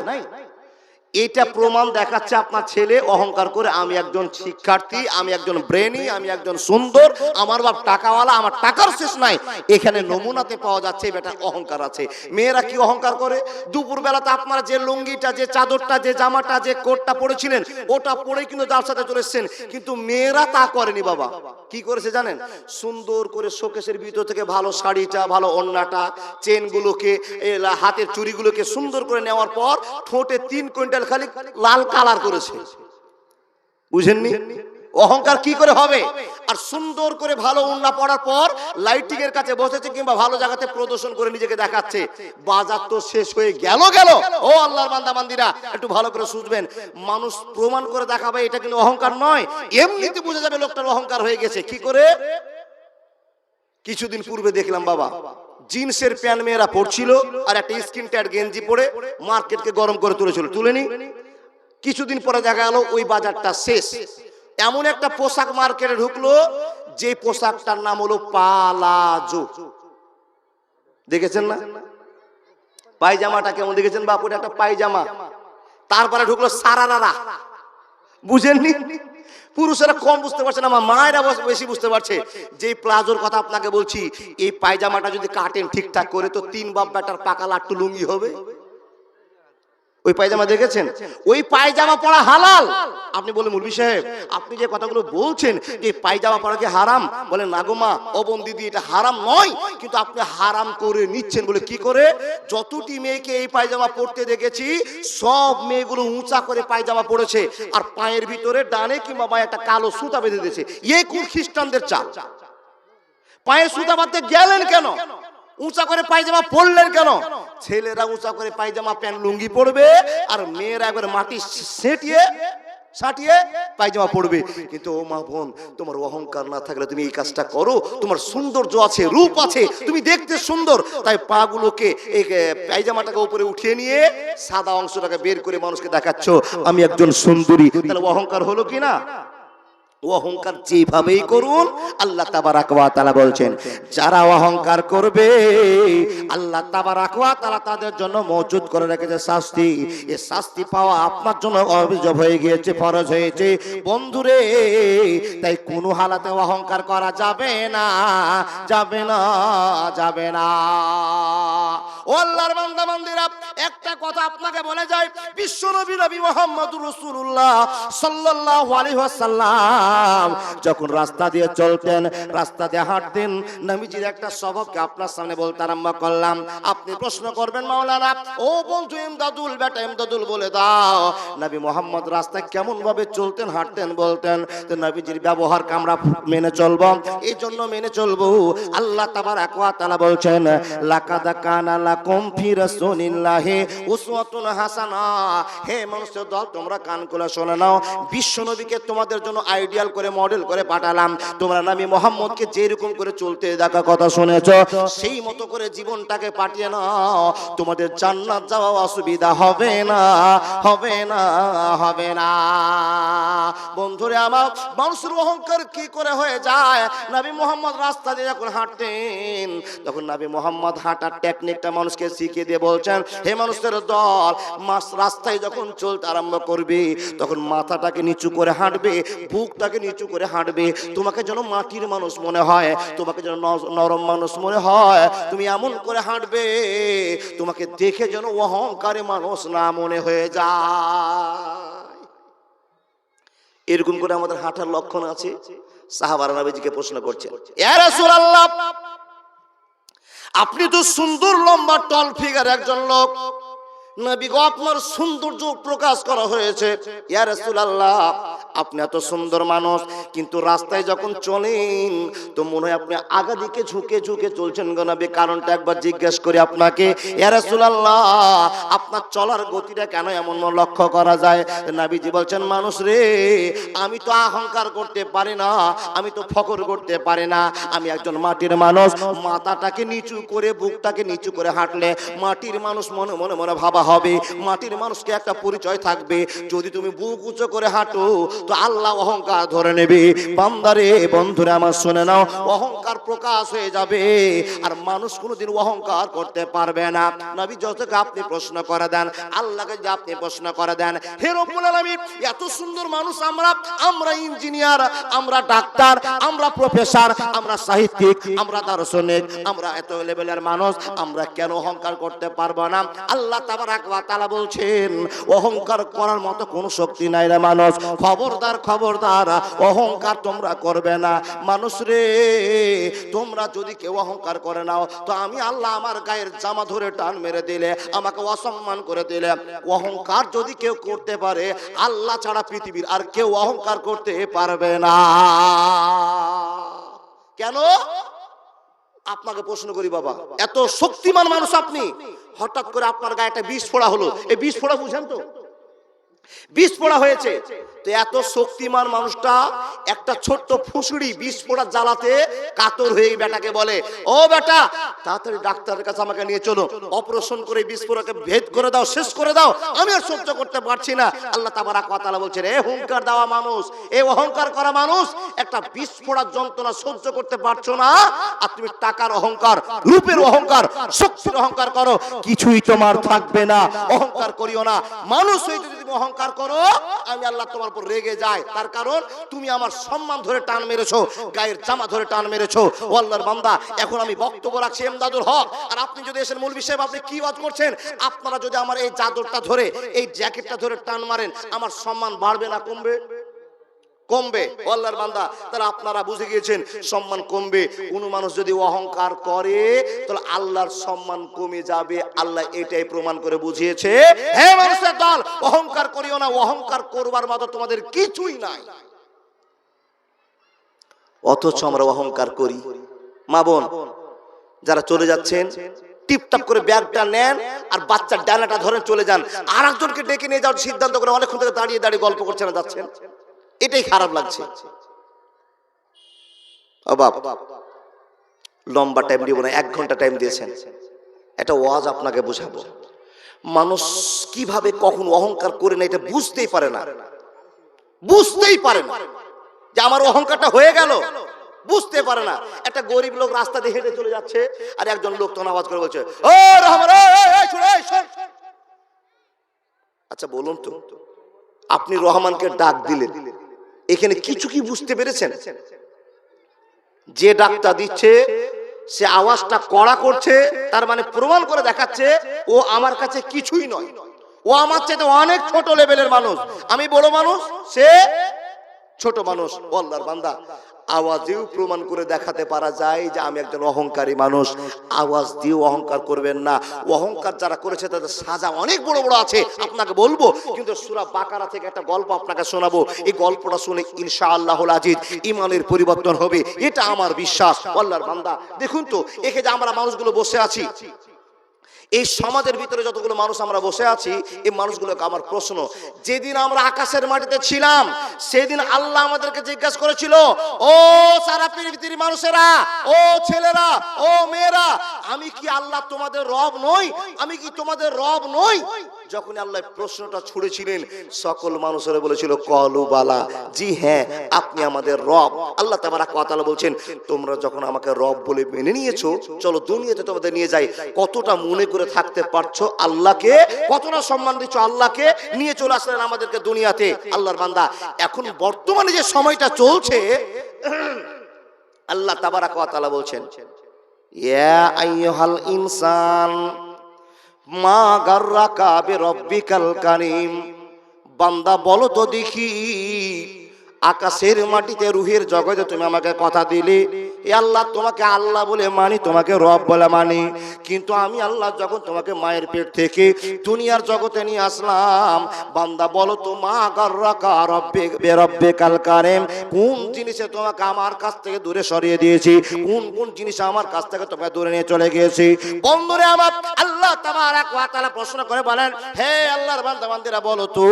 এটা প্রমাণ দেখাচ্ছে আপনার ছেলে অহংকার করে আমি একজন শিক্ষার্থী, আমি একজন ব্রেনি, আমি একজন সুন্দর, আমার বাপ টাকাওয়ালা, আমার টাকার শেষ নাই। এখানে নমুনাতে পাওয়া যাচ্ছে বেটা অহংকার আছে। মেয়েরা কি অহংকার করে? দুপুর বেলাতে আপনারা যে লুঙ্গিটা, যে চাদরটা, যে জামাটা, যে কোটটা পরেছিলেন, ওটা পরে কিন্তু যার সাথে চলে এসেছেন, কিন্তু মেয়েরা তা করেনি বাবা। কি করেছে জানেন? সুন্দর করে শোকেসের ভিতর থেকে ভালো শাড়িটা, ভালো ওড়নাটা, চেনগুলোকে, হাতের চুড়িগুলোকে সুন্দর করে নেওয়ার পর ঠোঁটে 3 কুইন্টাল খালি লাল কালার করেছে। বুঝেননি? অহংকার কি করে হবে? আর সুন্দর করে ভালো ওড়না পরার পর লাইটিং এর কাছে বসেছে কিংবা ভালো জায়গাতে প্রদর্শন করে নিজেকে দেখাচ্ছে। বাজার তো শেষ হয়ে গেল। ও আল্লাহর বান্দা বান্দিরা, একটু ভালো করে শুনবেন। মানুষ প্রমাণ করে দেখাবে, এটা কিন্তু অহংকার নয়। এমনিতে বুঝে যাবে লোকটার অহংকার হয়ে গেছে। কি করে? কিছুদিন পূর্বে দেখলাম বাবা, জিন্সের প্যান্ট মেয়েরা পরছিল আর একটা স্কিন টাইট গেঞ্জি পরে মার্কেটকে গরম করে তুলেছিল। তুলেনি? কিছুদিন পরে দেখা গেল ওই বাজারটা শেষ। এমন একটা পোশাক মার্কেটে ঢুকলো, যে পোশাকটার নাম হলো পালাজো। দেখেছেন না? পায়জামাটা কেমন দেখেছেন বাপুর? একটা পায়জামা। তারপরে ঢুকলো সারারারা। বুঝেননি? পুরুষেরা কম বুঝতে পারছে না, আমার মায়েরা বেশি বুঝতে পারছে। যে প্লাজোর কথা আপনাকে বলছি, এই পায়জামাটা যদি কাটেন ঠিকঠাক করে তো 3 বাপ বেটার পাকা লাট্টু লুঙ্গি হবে। ওই পায়জামা দেখেছেন? ওই পায়জামা পরা হালাল। আপনি বলেন মুলবি সাহেব আপনি যে কথাগুলো বলছেন যে পায়জামা পরা কি হারাম, বলেন না গো মা, ও বোন দিদি, এটা হারাম নয়, কিন্তু আপনি হারাম করে নিচ্ছেন। বলে কি করে? যতটি মেয়েকে এই পায়জামা পরতে দেখেছি সব মেয়েগুলো উঁচা করে পায়জামা পরেছে, আর পায়ের ভিতরে ডানে কিংবা বাঁয়ে একটা কালো সুতা বেঁধে দিয়েছে। এই কোন খ্রিস্টানদের চাল? পায়ে সুতা বাঁধতে গেলেন কেন? উঁচা করে পায়জামা পরলেন কেন? ছেলেরা উঁচা করে পায়জামা প্যান্ট লুঙ্গি পরবে, আর মেয়েরা একবার মাটি সাটিয়ে পায়জামা পরবে। কিন্তু ও মা বোন, তোমার অহংকার না থাকলে তুমি এই কাজটা করো? তোমার সৌন্দর্য আছে, রূপ আছে, তুমি দেখতে সুন্দর, তাই পাগুলোকে এই পায়জামাটাকে উপরে উঠিয়ে নিয়ে সাদা অংশটাকে বের করে মানুষকে দেখাচ্ছ আমি একজন সুন্দরী। তাহলে অহংকার হলো কি না? অহংকার যেভাবেই করুন, আল্লাহ তাবারাক ওয়া তাআলা বলছেন যারা অহংকার করবে আল্লাহ তাবারাক ওয়া তাআলা তাদের জন্য মওজুদ করে রেখেছে শাস্তি। এই শাস্তি পাওয়া আপনার জন্য ওয়াজিব হয়ে গিয়েছে, ফরজ হয়েছে বন্ধুরে। তাই কোনো হালাতে অহংকার করা যাবে না, যাবে না, যাবে না। ও আল্লাহর বান্দা বান্দীরা, একটা কথা আপনাকে বলে যায়, বিশ্বনবী নবী মুহাম্মদুর রাসূলুল্লাহ সাল্লাল্লাহু আলাইহি ওয়াসাল্লাম যখন রাস্তা দিয়ে চলতেন, রাস্তা দিয়ে হাঁটতেন, নবীজির একটা স্বভাবকে আপনার সামনে বলতে আরম্ভ করলাম। আপনি প্রশ্ন করবেন মাওলানা, ও বন্ধু ইমদাদুল, বেটা ইমদাদুল বলে দাও নবী মুহাম্মদ রাস্তায় কেমন ভাবে চলতেন, হাঁটতেন, বলতেন? তো নবীজির ব্যবহারকে আমরা মেনে চলবো, এই জন্য মেনে চলবো। আল্লাহ তাবারাক ওয়া তাআলা বলছেন লাকাদ কানা লাকুম ফি রাসূলিল্লাহি উসওয়াতুন হাসানা। হে মানুষের দল, তোমরা কান খুলে শুনে নাও, বিশ্ব নবীকে তোমাদের জন্য আইডিয়াল করে মডেল করে পাঠালাম। তোমরা নবী মুহাম্মদকে যেরকম করে চলতে দেখা কথা শুনেছো সেই মতো করে জীবনটাকে পাঠিয়ে নাও, তোমাদের জান্নাত যাওয়া অসুবিধা হবে না, হবে না, হবে না। বন্ধুরে আমার, মানুষের অহংকার কি করে হয়ে যায়? নবী মুহাম্মদ রাস্তা দিয়ে যখন হাঁটতেন তখন নবী মুহাম্মদ হাঁটার টেকনিকটা মানুষকে শিখিয়ে দিয়ে বলছেন, হে মানুষের দল, রাস্তায় যখন চলতে আরম্ভ করবে তখন মাথাটাকে নিচু করে হাঁটবে, বুকটাকে নিচু করে হাঁটবে। তোমাকে যেন মাটির মানুষ মনে হয়, তোমাকে যেন নরম মানুষ মনে হয়, তুমি এমন করে হাঁটবে তোমাকে দেখে যেন অহংকারী মানুষ না মনে হয়ে যায়। এরকম করে আমাদের হাঁটার লক্ষণ আছে। সাহাবারা নবীজিকে প্রশ্ন করছেন, ইয়া রাসূলুল্লাহ, আপনি তো সুন্দর লম্বা টল ফিগার একজন লোক, নবী গো আপনার সৌন্দর্য প্রকাশ করা হয়েছে। ইয়া রাসূলুল্লাহ, আপনি এত সুন্দর মানুষ, কিন্তু রাস্তায় যখন চলেন তো মনে হয় আপনি আগা দিকে ঝুঁকে ঝুঁকে চলছেন গো নবী, কারণটা একবার জিজ্ঞেস করি আপনাকে। ইয়া রাসূলুল্লাহ, আপনার চলার গতিটা কেন এমন লক্ষ্য করা যায়? নবীজি বলছেন, মানুষ রে, আমি তো অহংকার করতে পারি না, আমি তো ফখর করতে পারি না, আমি একজন মাটির মানুষ। মাথাটাকে নিচু করে, বুকটাকে নিচু করে হাঁটলে মাটির মানুষ মনে মনে মনে ভাবা হবে, মাটির মানুষকে একটা পরিচয় থাকবে। যদি তুমি বুক উঁচু করে হাঁটো তো আল্লাহ অহংকার ধরে নেবে। বান্দারে, বন্ধুরা আমার শুনে নাও, অহংকার প্রকাশ হয়ে যাবে, আর মানুষ কোনোদিন অহংকার করতে পারবে না। নবী যতকে আপনি প্রশ্ন করে দেন, আল্লাহকে যদি আপনি প্রশ্ন করে দেন, হে রব্বুল আলামিন, এত সুন্দর মানুষ আমরা ইঞ্জিনিয়ার, আমরা ডাক্তার, আমরা প্রফেসর, আমরা সাহিত্যিক, আমরা দার্শনিক, আমরা এত লেভেলের মানুষ, আমরা কেন অহংকার করতে পারবো না? আল্লাহ তাবারাক ওয়া তাআলা বলছেন, অহংকার করার মতো কোনো শক্তি নাই রে মানুষ। খবরদার, খবরদার, অহংকার তোমরা করবে না। মানুষ রে, তোমরা যদি কেউ অহংকার করে নাও তো আমি আল্লাহ আমার গায়ের জামা ধরে টান মেরে দিলে, আমাকে অসম্মান করে দিলে। অহংকার যদি কেউ করতে পারে, আল্লাহ ছাড়া পৃথিবীর আর কেউ অহংকার করতে পারবে না। কেন? আপনাকে প্রশ্ন করি বাবা, এত শক্তিমান মানুষ আপনি, হঠাৎ করে আপনার গায়ে একটা বিষ ফোড়া হলো, এই বিষ ফোড়া বুঝেন তো? বিষ ফোড়া হয়েছে, তো এত শক্তিমান মানুষটা একটা ছোট্ট ফুসুড়ি বিষ ফোড়া জ্বালাতে কাতর হয়ে বেটাকে বলে, ও বেটা, তাড়াতাড়ি ডাক্তারের কাছে আমাকে নিয়ে চলো, অপারেশন করে বিষ ফোড়াকে ভেদ করে দাও, শেষ করে দাও, আমি আর সহ্য করতে পারছি না। আল্লাহ তাবারাক ওয়া তাআলা বলছেন, এ অহংকার দেওয়া মানুষ, এ অহংকার করা মানুষ, একটা বিষ ফোড়ার যন্ত্রণা সহ্য করতে পারছো না, আর তুমি টাকার অহংকার, রূপের অহংকার, শক্তির অহংকার করো, কিছুই তোমার থাকবে না। অহংকার করিও না। মানুষ হয়ে যদি তুমি অহংকার করো, আমি আল্লাহ তোমার উপর রেগে যাই। তার কারণ তুমি আমার সম্মান ধরে টান মেরেছো, গায়ের জামা ধরে টান মেরেছো। ও আল্লাহর বান্দা, এখন আমি বক্তব্য রাখছি এমদাদুল হক, আর আপনি যদি এসেন মৌলভী সাহেব আপনি কি ওয়াজ করছেন? আপনারা যদি আমার এই চাদরটা ধরে, এই জ্যাকেটটা ধরে টান মারেন, আমার সম্মান বাড়বে না কমবে? কমবে। আল্লাহর বান্দা, তাহলে আপনারা বুঝে গিয়েছেন সম্মান কমবে। কোন মানুষ যদি অহংকার করে তাহলে আল্লাহর সম্মান কমে যাবে। আল্লাহ এটাই প্রমাণ করে বুঝিয়েছে, হে মানুষের দল, অহংকার করিও না, অহংকার করবার মতো তোমাদের কিছুই নাই। অথচ আমরা অহংকার করি। মা বোন যারা চলে যাচ্ছেন, টিপটাপ করে ব্যাগটা নেন আর বাচ্চার ডানাটা ধরে চলে যান, আর একজনকে ডেকে নিয়ে যাওয়ার সিদ্ধান্ত করে অনেকক্ষণ থেকে দাঁড়িয়ে দাঁড়িয়ে গল্প করছেন না যাচ্ছেন, এটাই খারাপ লাগছে। অবাব লম্বা টাইম দিব না, 1 ঘন্টা টাইম দিয়েছেন, এটা ওয়াজ আপনাকে বুঝাবো। মানুষ কিভাবে কখন অহংকার করে না এটা বুঝতেই পারে না, বুঝতেই পারে না যে আমার অহংকারটা হয়ে গেল, বুঝতে পারে না। একটা গরিব লোক রাস্তা দিয়ে হেঁটে চলে যাচ্ছে, আর একজন লোক তখন আওয়াজ করে বলছে, ও রহমান, আচ্ছা বলুন তো, আপনি রহমানকে ডাক দিলেন, এখানে কিছু কি বুঝতে পেরেছেন? যে ডাকটা দিচ্ছে সে আওয়াজটা কড়া করছে, তার মানে প্রমাণ করে দেখাচ্ছে ও আমার কাছে কিছুই নয়, ও আমার চাইতে অনেক ছোট লেভেলের মানুষ, আমি বড় মানুষ, সে ছোট মানুষ। ও আল্লাহর বান্দা, আওয়াজেও প্রমাণ করে দেখাতে পারা যায় যে আমি একজন অহংকারী মানুষ। আওয়াজ দিয়েও অহংকার করবেন না। অহংকার যারা করেছে তাদের সাজা অনেক বড় বড় আছে, আপনাকে বলবো, কিন্তু সূরা বাকারা থেকে একটা গল্প আপনাকে শোনাবো। এই গল্পটা শুনে ইনশাআল্লাহুল আজিজ ইমানের পরিবর্তন হবে, এটা আমার বিশ্বাস। আল্লাহর বান্দা দেখুন তো, এখানে আমরা মানুষগুলো বসে আছি, এই সমাজের ভিতরে যতগুলো মানুষ আমরা বসে আছি, এই মানুষগুলোকে আমার প্রশ্ন, যেদিন আমরা আকাশের মাটিতে ছিলাম সেদিন আল্লাহ আমাদেরকে জিজ্ঞাসা করেছিল, ও সারা পৃথিবীর মানুষেরা, ও ছেলেরা, ও মেয়েরা, আমি কি আল্লাহ তোমাদের রব নই? আমি কি তোমাদের রব নই? যখন আল্লাহ প্রশ্নটা ছুড়েছিলেন, সকল মানুষেরা বলেছিল কলু বালা, জি হ্যাঁ আপনি আমাদের রব। আল্লাহ তাবারাক ওয়া তাআলা বলছেন, তোমরা যখন আমাকে রব বলে মেনে নিয়েছো, চলো দুনিয়াতে তোমাদের নিয়ে যাই। কতটা মনে করে থাকতে পারছো আল্লাহকে, কতটা সম্মান দিচ্ছ আল্লাহকে, নিয়ে চলে আসলেন আমাদেরকে দুনিয়াতে। আল্লাহর বান্দা, এখন বর্তমানে যে সময়টা চলছে, আল্লাহ তাবারাক ওয়া তাআলা বলছেন, ইয়া আইয়ুহাল ইনসান মা গাররাকা বিরব্বিকাল কারীম, বান্দা বলো তো দেখি, আকাশের মাটিতে রুহের জগতে তুমি আমাকে কথা দিলে, এ আল্লাহ তোমাকে আল্লাহ বলে মানি, তোমাকে রব বলে মানি, কিন্তু আমি আল্লাহ যখন তোমাকে মায়ের পেট থেকে দুনিয়ার জগতে নিয়ে আসলাম, বান্দা বলো তো মা গাররাকা বিরব্বিকাল কারীম, কোন জিনিসে তোমাকে আমার কাছ থেকে দূরে সরিয়ে দিয়েছি, কোন কোন জিনিস আমার কাছ থেকে তোমাকে দূরে নিয়ে চলে গিয়েছি। বন্ধুরে আমার, আল্লাহ তাবারাক ওয়া তাআলা প্রশ্ন করে বলেন, হে আল্লাহর বান্দা বান্দিরা, বলো তো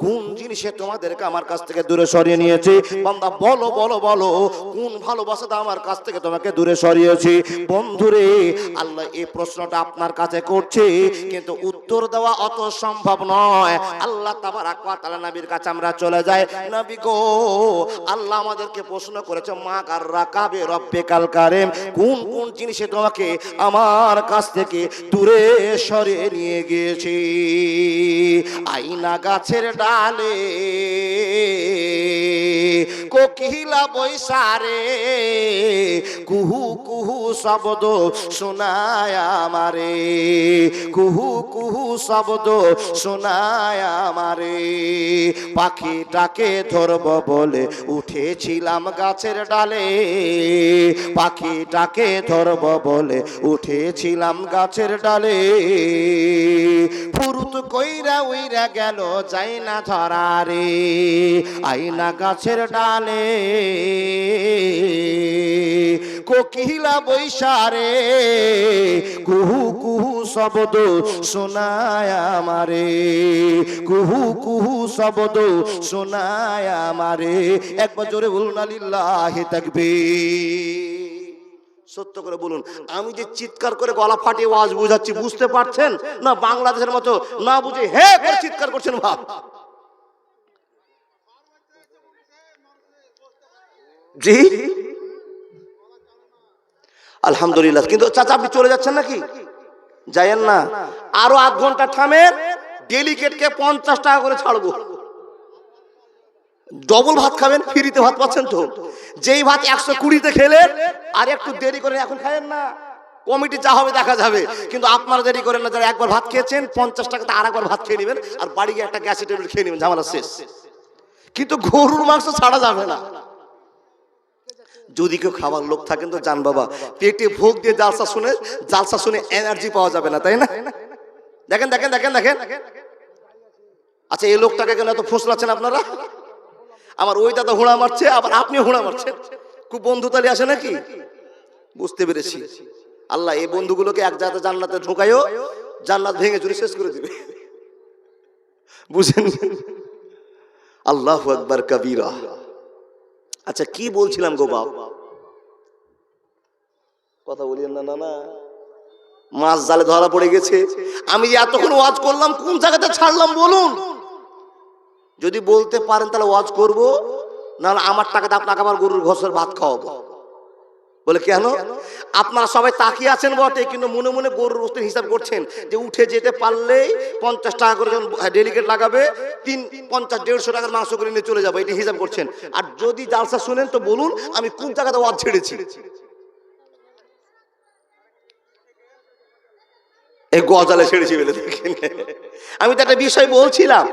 কোন জিনিসে তোমাদেরকে আমার কাছ থেকে দূরে সরিয়ে নিয়েছে? বান্দা বলো বলো বলো, কোন ভালোবাসাটা আমার কাছ থেকে তোমাকে দূরে সরিয়েছি? বন্ধুরে, আল্লাহ এই প্রশ্নটা আপনার কাছে করছে, কিন্তু উত্তর দেওয়া অত সম্ভব নয়। আল্লাহ তাবারাক ওয়া তাআলা নবীর কাছে আমরা চলে যাই, নবী গো, আল্লাহ আমাদেরকে প্রশ্ন করেছে, মা গাররাকা বিরব্বিকাল কারীম, কোন কোন জিনিসে তোমাকে আমার কাছ থেকে দূরে সরিয়ে নিয়ে গিয়েছি? আইনা গাছের ডালে কোকিলা বৈশারে, কুহু কুহু শব্দ শোনায় আমারে, কুহু কুহু শব্দ শোনায় আমারে, পাখিটাকে ধরব বলে উঠেছিলাম গাছের ডালে, পাখিটাকে ধরব বলে উঠেছিলাম গাছের ডালে, ফুরুত কইরা উইরা গেল যাই না ধরা রে, আইনা গাছের ডালে কোকিলা বৈশারে, কুহু কুহু শব্দ শোনায় আমারে, কুহু কুহু শব্দ শোনায় আমারে। একবার জোরে বলুন লিল্লাহি তাকবীর। সত্য করে বলুন, আমি যে চিৎকার করে গলা ফাটিয়ে আওয়াজ বুঝাচ্ছি, বুঝতে পারছেন না? বাংলাদেশের মতো না বুঝে হে করে চিৎকার করছেন ভাব। জি আলহামদুলিল্লাহ। কিন্তু চাচা আপনি চলে যাচ্ছেন নাকি? যায়েন না, আরো 8 ঘন্টা থামেন, ডেলিকেটকে 50 টাকা করে ছাড়বো। ডবল ভাত খাবেন, ফ্রিতে ভাত পাচ্ছেন তো। যেই ভাত 120-তে খেলেন আর একটু দেরি করে এখন খায়েন না, কমিটি যা হবে দেখা যাবে। কিন্তু আপনারা দেরি করেন না, যারা একবার ভাত খেয়েছেন 50 টাকাতে আর একবার ভাত খেয়ে নেবেন, আর বাড়ি গিয়ে একটা গ্যাসের ট্যাবলেট খেয়ে নেবেন, ঝামেলা শেষ। কিন্তু গরুর মাংস ছাড়া যাবে না। যদি কেউ খাবার লোক থাকেন তো যান বাবা, পেটে ভোগ দিয়ে জালসা শুনে এনার্জি পাওয়া যাবে না, তাই না? দেখেন দেখেন দেখেন দেখেন। আচ্ছা, এই লোকটাকে কেন এত ফোঁসলাচ্ছেন আপনারা? আমার ওই দাদা হুড়া মারছে, আবার আপনি হুড়া মারছেন, খুব বন্ধুতালি আসে নাকি? বুঝতে পেরেছি। আল্লাহ এই বন্ধুগুলোকে এক জায়গাতে জান্নাতে ঢোকায়ও, জান্নাত ভেঙে চুরি শেষ করে দিবে, বুঝেন? আল্লাহু আকবার কবীরা। আচ্ছা, কি বলছিলাম গো বাপ? কথা বলিয়েন না, না না, মাছ জালে ধরা পড়ে গেছে। আমি যে এতক্ষণ ওয়াজ করলাম, কোন জায়গাতে ছাড়লাম বলুন? যদি বলতে পারেন তাহলে ওয়াজ করব, নাহলে আমার টাকাতে আপনাকে আমার গরুর ঘোষের ভাত খাওয়াবো। বলে কেন? আপনারা সবাই তাকিয়ে আছেন বটে, কিন্তু মনে মনে গরুর গোশতের হিসাব করছেন যে উঠে যেতে পারলেই 50 টাকা করে যখন ডেলিকেট লাগাবে, 50-150 টাকার মাংস করে নিয়ে চলে যাবো, এটা হিসাব করছেন। আর যদি জালসা শুনেন তো বলুন আমি কোন জায়গাতে ওয়াজ ছেড়েছি। এই গজালে ছেড়েছি বলে দেখেন। আমি তো একটা বিষয় বলছিলাম,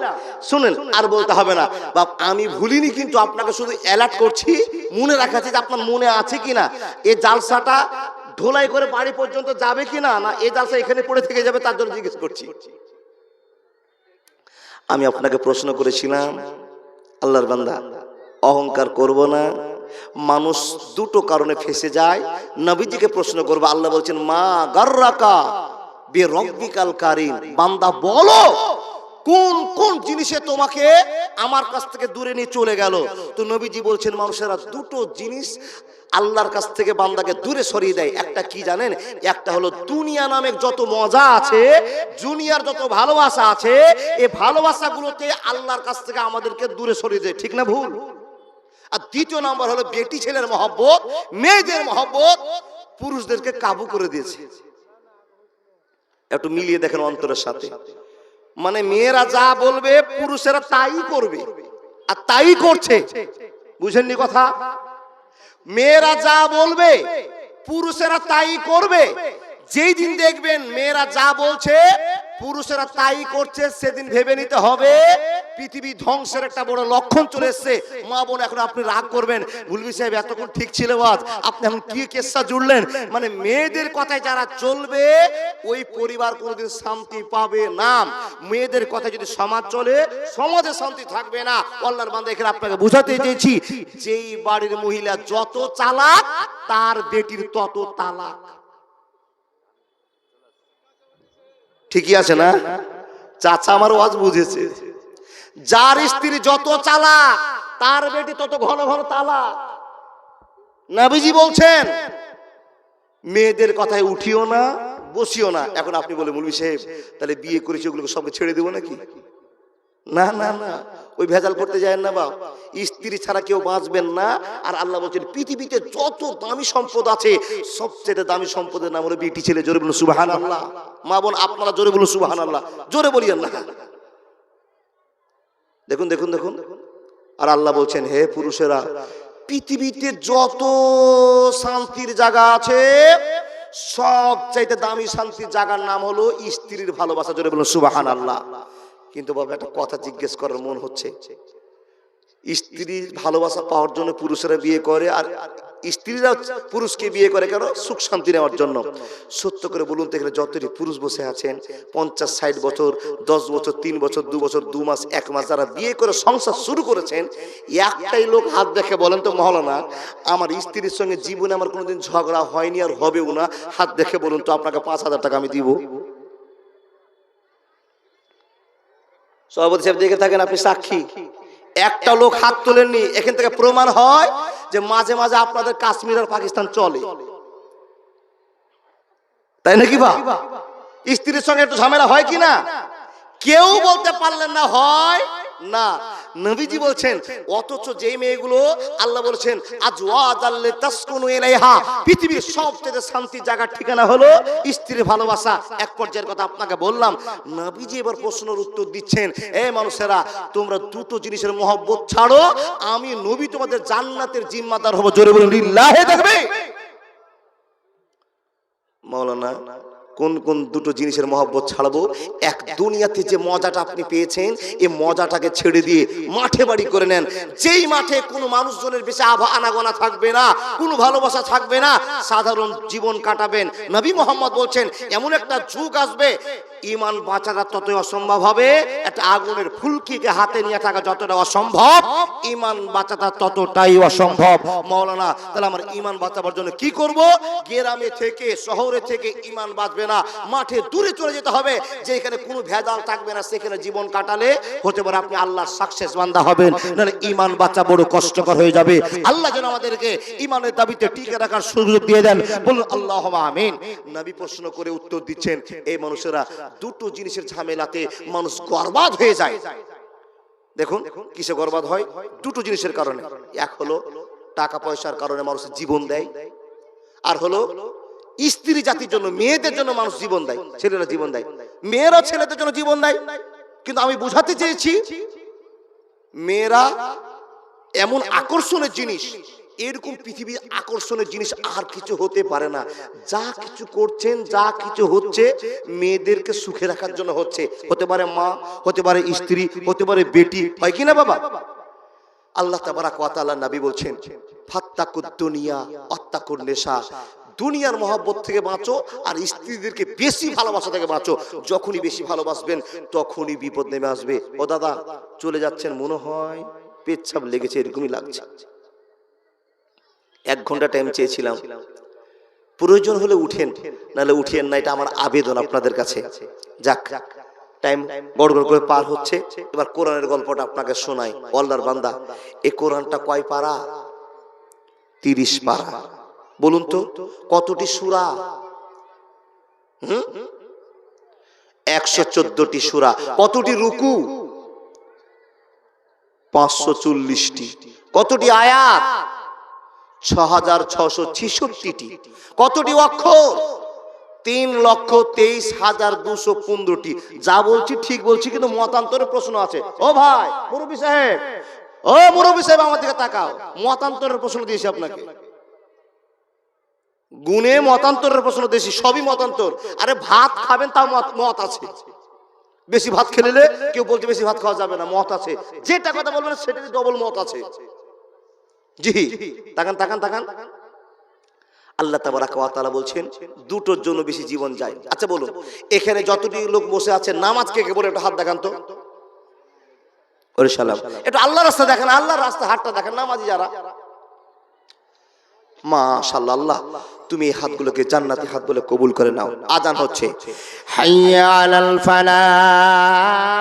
শুনেন, আর বলতে হবে না বাপ, আমি ভুলিনি, কিন্তু আপনাকে শুধু অ্যালার্ট করছি, মনে রাখাচ্ছি যে আপনার মনে আছে কিনা। এই জালসাটা ঢোলাই করে বাড়ি পর্যন্ত যাবে কিনা, না এই জালসা এখানে পড়ে থেকে যাবে, তার জন্য জিজ্ঞেস করছি। আমি আপনাকে প্রশ্ন করেছিলাম, আল্লাহর বান্দা অহংকার করব না। মানুষ দুটো কারণে ফেসে যায়, নবীজিকে প্রশ্ন করবো। আল্লাহ বলছেন মা গাররাকা বিরব্বিকাল কারীম, বান্দা বলো কোন কোন জিনিসে তোমাকে আমার কাছ থেকে দূরে নিয়ে চলে গেল। তো নবীজি বলছেন মানুষেরা দুটো জিনিস আল্লাহর কাছ থেকে বান্দাকে দূরে সরিয়ে দেয়। একটা কি জানেন? একটা হলো দুনিয়া নামে যত মজা আছে, দুনিয়ার যত ভালোবাসা আছে, এই ভালোবাসাগুলোতে আল্লাহর কাছ থেকে আমাদেরকে দূরে সরিয়ে দেয়, ঠিক না ভুল? আর দ্বিতীয় নাম্বার হলো বেটি ছেলের মহব্বত, মেয়েদের মহব্বত পুরুষদেরকে কাবু করে দিয়েছে। একটু মিলিয়ে দেখেন অন্তরের সাথে। মানে মেয়েরা যা বলবে পুরুষেরা তাই করবে, আর তাই করছে। বুঝেননি কথা? মেয়েরা যা বলবে পুরুষেরা তাই করবে। যেই দিন দেখবেন মেয়েরা যা বলছে পুরুষেরা তাই করছে, সেদিন ভেবে নিতে হবে পৃথিবী ধ্বংসের একটা বড় লক্ষণ চলে এসছে। মা বোন, এখন আপনি রাগ করবেন, মুলবি সাহেব এতক্ষণ ঠিক ছিল আজ, আপনি এখন কি কেসা জুড়লেন? মানে মেয়েদের কথায় যারা চলবে ওই পরিবার কোনোদিন শান্তি পাবে না। মেয়েদের কথায় যদি সমাজ চলে, সমাজে শান্তি থাকবে না। আল্লাহর বান্দা, এখানে আপনাকে বুঝাতে চেয়েছি, যেই বাড়ির মহিলা যত চালাক তার বেটির তত তালাক। ঠিকই আছে না? চাচা আমার ওয়াজ বুঝেছে। যার স্ত্রী যত চালাক তার বেটি তত ঘন ঘন তালাক। নবীজি বলছেন মেয়েদের কথায় উঠিও না, বসিও না। এখন আপনি বলে মুলবি সাহেব তাহলে বিয়ে করেছি ওগুলোকে সবকে ছেড়ে দেবো নাকি? না না না, ওই ভেজাল করতে যায় না বাপ। স্ত্রী ছাড়া কেউ বাঁচবেন না। আর আল্লাহ বলছেন পৃথিবীতে যত দামি সম্পদ আছে সবচেয়ে দামি সম্পদের নাম হলো বেটি ছেলে। জোরে বলুন সুবহানাল্লাহ। মা বোন আপনারা জোরে বলুন সুবহানাল্লাহ, জোরে বলিয়েন না। দেখুন দেখুন দেখুন। আর আল্লাহ বলছেন হে পুরুষেরা, পৃথিবীতে যত শান্তির জায়গা আছে সবচাইতে দামি শান্তির জায়গার নাম হলো স্ত্রীর ভালোবাসা। জোরে বলুন সুবহানাল্লাহ। কিন্তু বাবা একটা কথা জিজ্ঞেস করার মন হচ্ছে, স্ত্রীর ভালোবাসা পাওয়ার জন্য পুরুষেরা বিয়ে করে, আর স্ত্রীরা পুরুষকে বিয়ে করে কেন? সুখ শান্তি নেওয়ার জন্য। সত্য করে বলুন তো, এখানে যতটি পুরুষ বসে আছেন 50-60 বছর, 10 বছর, 3 বছর, 2 বছর, 2 মাস, 1 মাস যারা বিয়ে করে সংসার শুরু করেছেন, একটাই লোক হাত দেখে বলেন তো মহলানা, আমার স্ত্রীর সঙ্গে জীবনে আমার কোনোদিন ঝগড়া হয়নি আর হবেও না, হাত দেখে বলুন তো, আপনাকে 5000 টাকা আমি দিব। সভাপতি সাহেব দেখে থাকেন, আপনি সাক্ষী। একটা লোক হাত তোলেননি। এখান থেকে প্রমাণ হয় যে মাঝে মাঝে আপনাদের কাশ্মীর আর পাকিস্তান চলে, তাই নাকি? বা স্ত্রীর সঙ্গে একটু ঝামেলা হয় কি না? কেউ বলতে পারলেন না হয় না। নবীজি বলছেন, অথচ যে মেয়েগুলো আল্লাহ বলছেন আজওয়াজাল লিতাসকুনু ইলাইহা, পৃথিবীর সবচেয়ে শান্তির জায়গার ঠিকানা হলো স্ত্রীর ভালোবাসা। এক পর্যায়ের কথা আপনাকে বললাম। নবীজি এবার প্রশ্নের উত্তর দিচ্ছেন, এ মানুষেরা, তোমরা দুটো জিনিসের মহব্বত ছাড়ো, আমি নবী তোমাদের জান্নাতের জিম্মাদার হব। জোরে বলুন লিল্লাহি তাকবীর। মাওলানা কোন কোন দুটো জিনিসের মহব্বত ছাড়বো? এক, দুনিয়াতে যে মজাটা আপনি পেয়েছেন এই মজাটাকে ছেড়ে দিয়ে মাঠে বাড়ি করে নেন। যেই মাঠে কোনো মানুষজনের বেশি আনাগোনা থাকবে না, কোনো ভালোবাসা থাকবে না, সাধারণ জীবন কাটাবেন। নবী মোহাম্মদ বলছেন এমন একটা যুগ আসবে ঈমান বাঁচাটা ততই অসম্ভব হবে, একটা আগুনের ফুলকিকে হাতে নিয়ে থাকা যতটা অসম্ভব, ঈমান বাঁচাটা ততটাই অসম্ভব। মাওলানা, তাহলে আমার ঈমান বাঁচাবার জন্য কি করব? গ্রামে থেকে শহরে থেকে ঈমান বাঁচবে না, মাঠে দূরে চলে যেতে হবে, যেখানে কোনো ভেজাল থাকবে না, সেখানে জীবন কাটালে হতে পারে আপনি আল্লাহর সাকসেস বান্দা হবেন, নাহলে ঈমান বাঁচা বড় কষ্টকর হয়ে যাবে। আল্লাহ যেন আমাদেরকে ঈমানের দাবিতে টিকে রাখার সুযোগ দিয়ে দেন, বলুন আল্লাহুম্মা আমিন। নবী প্রশ্ন করে উত্তর দিচ্ছেন, এই মানুষেরা দুটো জিনিসের ঝামেলাতে মানুষ বরবাদ হয়ে যায়। দেখুন কিসে বরবাদ হয়? দুটো জিনিসের কারণে। এক হলো টাকা পয়সার কারণে মানুষ জীবন দেয়, আর হলো স্ত্রী জাতির জন্য, মেয়েদের জন্য মানুষ জীবন দেয়, ছেলেরা জীবন দেয়, মেয়েরাও ছেলেদের জন্য জীবন দেয়। কিন্তু আমি বুঝাতে চেয়েছি, মেয়েরা এমন আকর্ষণের জিনিস, এরকম পৃথিবীর আকর্ষণের জিনিস আর কিছু হতে পারে না। যা কিছু করছেন, যা কিছু হচ্ছে, মেয়েদেরকে সুখে রাখার জন্য হচ্ছে। হতে পারে মা, হতে পারে স্ত্রী, হতে পারে বেটি, হয় কি না বাবা? আল্লাহ তাবারাক ওয়া তাআলা নবী বলছেন, ফাত্তাকুদ দুনিয়া ওয়াত্তাকুন নিসা, দুনিয়ার মহব্বত থেকে বাঁচো আর স্ত্রীদেরকে বেশি ভালোবাসা থেকে বাঁচো। যখনই বেশি ভালোবাসবেন তখনই বিপদ নেমে আসবে। ও দাদা চলে যাচ্ছেন, মনে হয় পেচ্ছাপ লেগেছে, এরকমই লাগছে। 1 ঘন্টা টাইম চেয়েছিলাম, প্রয়োজন হলে উঠেন, নাহলে উঠিয়েন না, এটা আমার আবেদন আপনাদের কাছে। যাক, টাইম গড় গড় করে পার হচ্ছে। এবার কোরআনের গল্পটা আপনাকে শোনাই। আল্লাহর বান্দা, এই কোরআনটা কয় পারা? 30 পারা। বলুন তো কতটি সূরা? 114টি সূরা। কতটি রুকু? 540টি। কতটি আয়াত? 6666টি। কতটি অক্ষর? 3,23,215টি। যা বলছি ঠিক বলছি, কিন্তু মতান্তরের প্রশ্ন আছে। ও ভাই মুরব্বি সাহেব, ও মুরব্বি সাহেব, আমার দিকে তাকাও। মতান্তরের প্রশ্ন দিয়েছি আপনাকে, গুণে মতান্তরের প্রশ্ন দিয়েছি, সবই মতান্তর। আরে ভাত খাবেন, তাও মত আছে। বেশি ভাত খেলে কেউ বলছে বেশি ভাত খাওয়া যাবে না, মত আছে। যেটা কথা বলবেন সেটারই ডবল মত আছে। জি, তাকান তাকান তাকান। আল্লাহ তাবারাক ওয়া তাআলা বলছেন দুটোর জন্য বেশি জীবন যায়। আচ্ছা বলুন, এখানে যতটি লোক বসে আছে, নামাজ কে কে বলে একটা হাত দেখান তো। ওরে সালাম, একটু আল্লাহর রাস্তা দেখেন, আল্লাহর রাস্তা হাতটা দেখেন। নামাজি যারা, মাশাআল্লাহ, আল্লাহ তুমি এই হাতগুলোকে জান্নাতি হাত বলে কবুল করে নাও। আজান হচ্ছে, হাইয়া আলাল ফালাহ,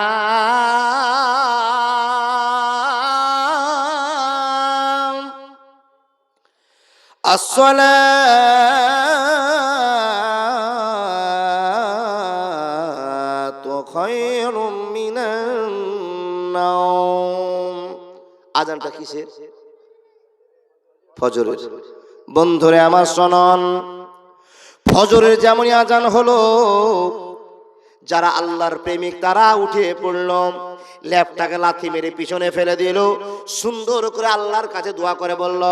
আসসালাতু খায়রুম মিনান নাওম। আজানটা কিসের? ফজরের। বন্ধুরে আমার শুনুন, ফজরের যেমনই আজান হলো, যারা আল্লাহর প্রেমিক তারা উঠে পড়ল, ল্যাপটাকে লাথি মেরে পিছনে ফেলে দিল, সুন্দর করে আল্লাহর কাছে দোয়া করে বলল,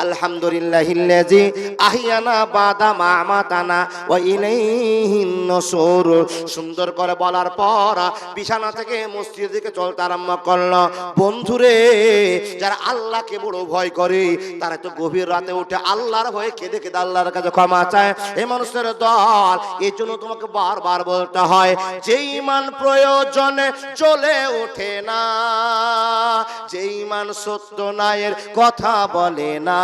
আলহামদুলিল্লাহিল্লাযী আহিয়ানা বাদা মা আমাতানা ওয়া ইলাইহিন নুশুর। সুন্দর করে বলার পর বিছানা থেকে মসজিদের দিকে চলতে আরম্ভ করল। বন্ধুরে, যারা আল্লাহকে বড় ভয় করে, তারা তো গভীর রাতে উঠে আল্লাহর ভয়ে কেঁদে কেঁদে আল্লাহর কাছে ক্ষমা চায়। এই মানুষের দল, এই জন্য তোমাকে বারবার বলতে হয়, যে ঈমান প্রয়োজনে চলে ওঠে না, যে ঈমান সত্য নায়ের কথা বলে না,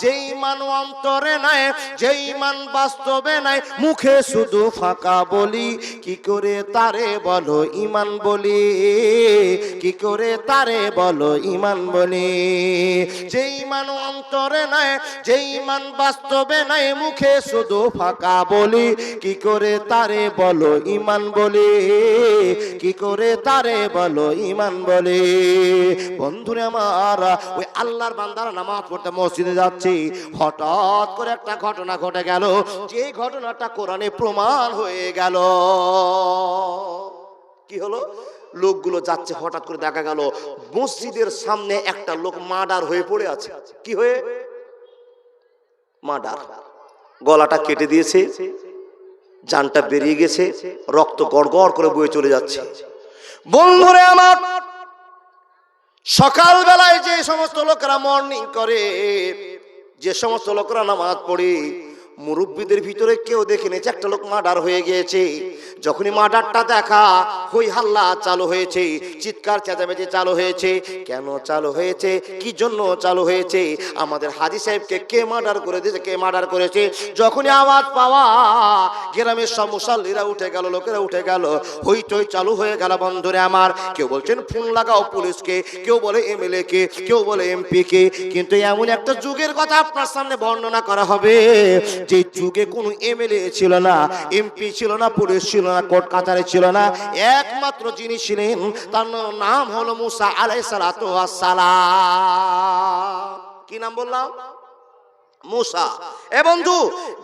যে ঈমান অন্তরে নাই, যে ঈমান বাস্তবে নাই, মুখে শুধু ফাঁকা বলি, কি করে তারে বলো ঈমান বলি, কি করে তারে বলো ঈমান বলি। যে ঈমান অন্তরে নাই, যে ঈমান বাস্তবে নাই, মুখে শুধু ফাঁকা বলি, কি করে তারে বলো ঈমান বলে, কি করে তারে বলো ঈমান বলে। বন্ধুরে আমার, ওই আল্লাহর বান্দারা নামাজ পড়তে মসজিদে যাচ্ছে, হঠাৎ করে একটা ঘটনা ঘটে গেল, যে ঘটনাটা কোরআনে প্রমাণ হয়ে গেল। কি হলো? লোকগুলো যাচ্ছে, হঠাৎ করে দেখা গেল মসজিদের সামনে একটা লোক মার্ডার হয়ে পড়ে আছে। কি হয়ে? মার্ডার। গলাটা কেটে দিয়েছে, জানটা বেরিয়ে গেছে, রক্ত গড়গড় করে বয়ে চলে যাচ্ছে। বন্ধুরে আমার, সকাল বেলায় যে সমস্ত লোকেরা মর্নিং করে, যে সমস্ত লোকেরা নামাজ পড়ে, মুরব্বীদের ভিতরে কেউ দেখে নিয়েছে একটা লোক মার্ডার হয়ে গিয়েছে। যখনই মার্ডারটা দেখা, হই হাল্লা চালু হয়েছে, চিৎকার চেঁচামেচি চালু হয়েছে। কেন চালু হয়েছে? কি জন্য চালু হয়েছে? আমাদের হাজী সাহেবকে কে মার্ডার করে দিয়েছে, কে মার্ডার করেছে? যখনই আওয়াজ পাওয়া, গ্রামের সব মুসল্লিরা উঠে গেল, লোকেরা উঠে গেল, হইচই চালু হয়ে গেল। বন্ধুরে আমার, কেউ বলছেন ফোন লাগাও পুলিশকে, কেউ বলে এমএলএ কে, কেউ বলে এমপি কে। কিন্তু এমন একটা যুগের কথা আপনার সামনে বর্ণনা করা হবে, যে যুগে কোনো এমএলএ ছিল না, এমপি ছিল না, পুলিশ ছিল না, কোর্ট কাচারি ছিল না। একমাত্র যিনি ছিলেন, তার নাম হলো মুসা আলাইহিস সালাতু ওয়াস সালাম। কি নাম বললাম? মুসা। এ বন্ধু,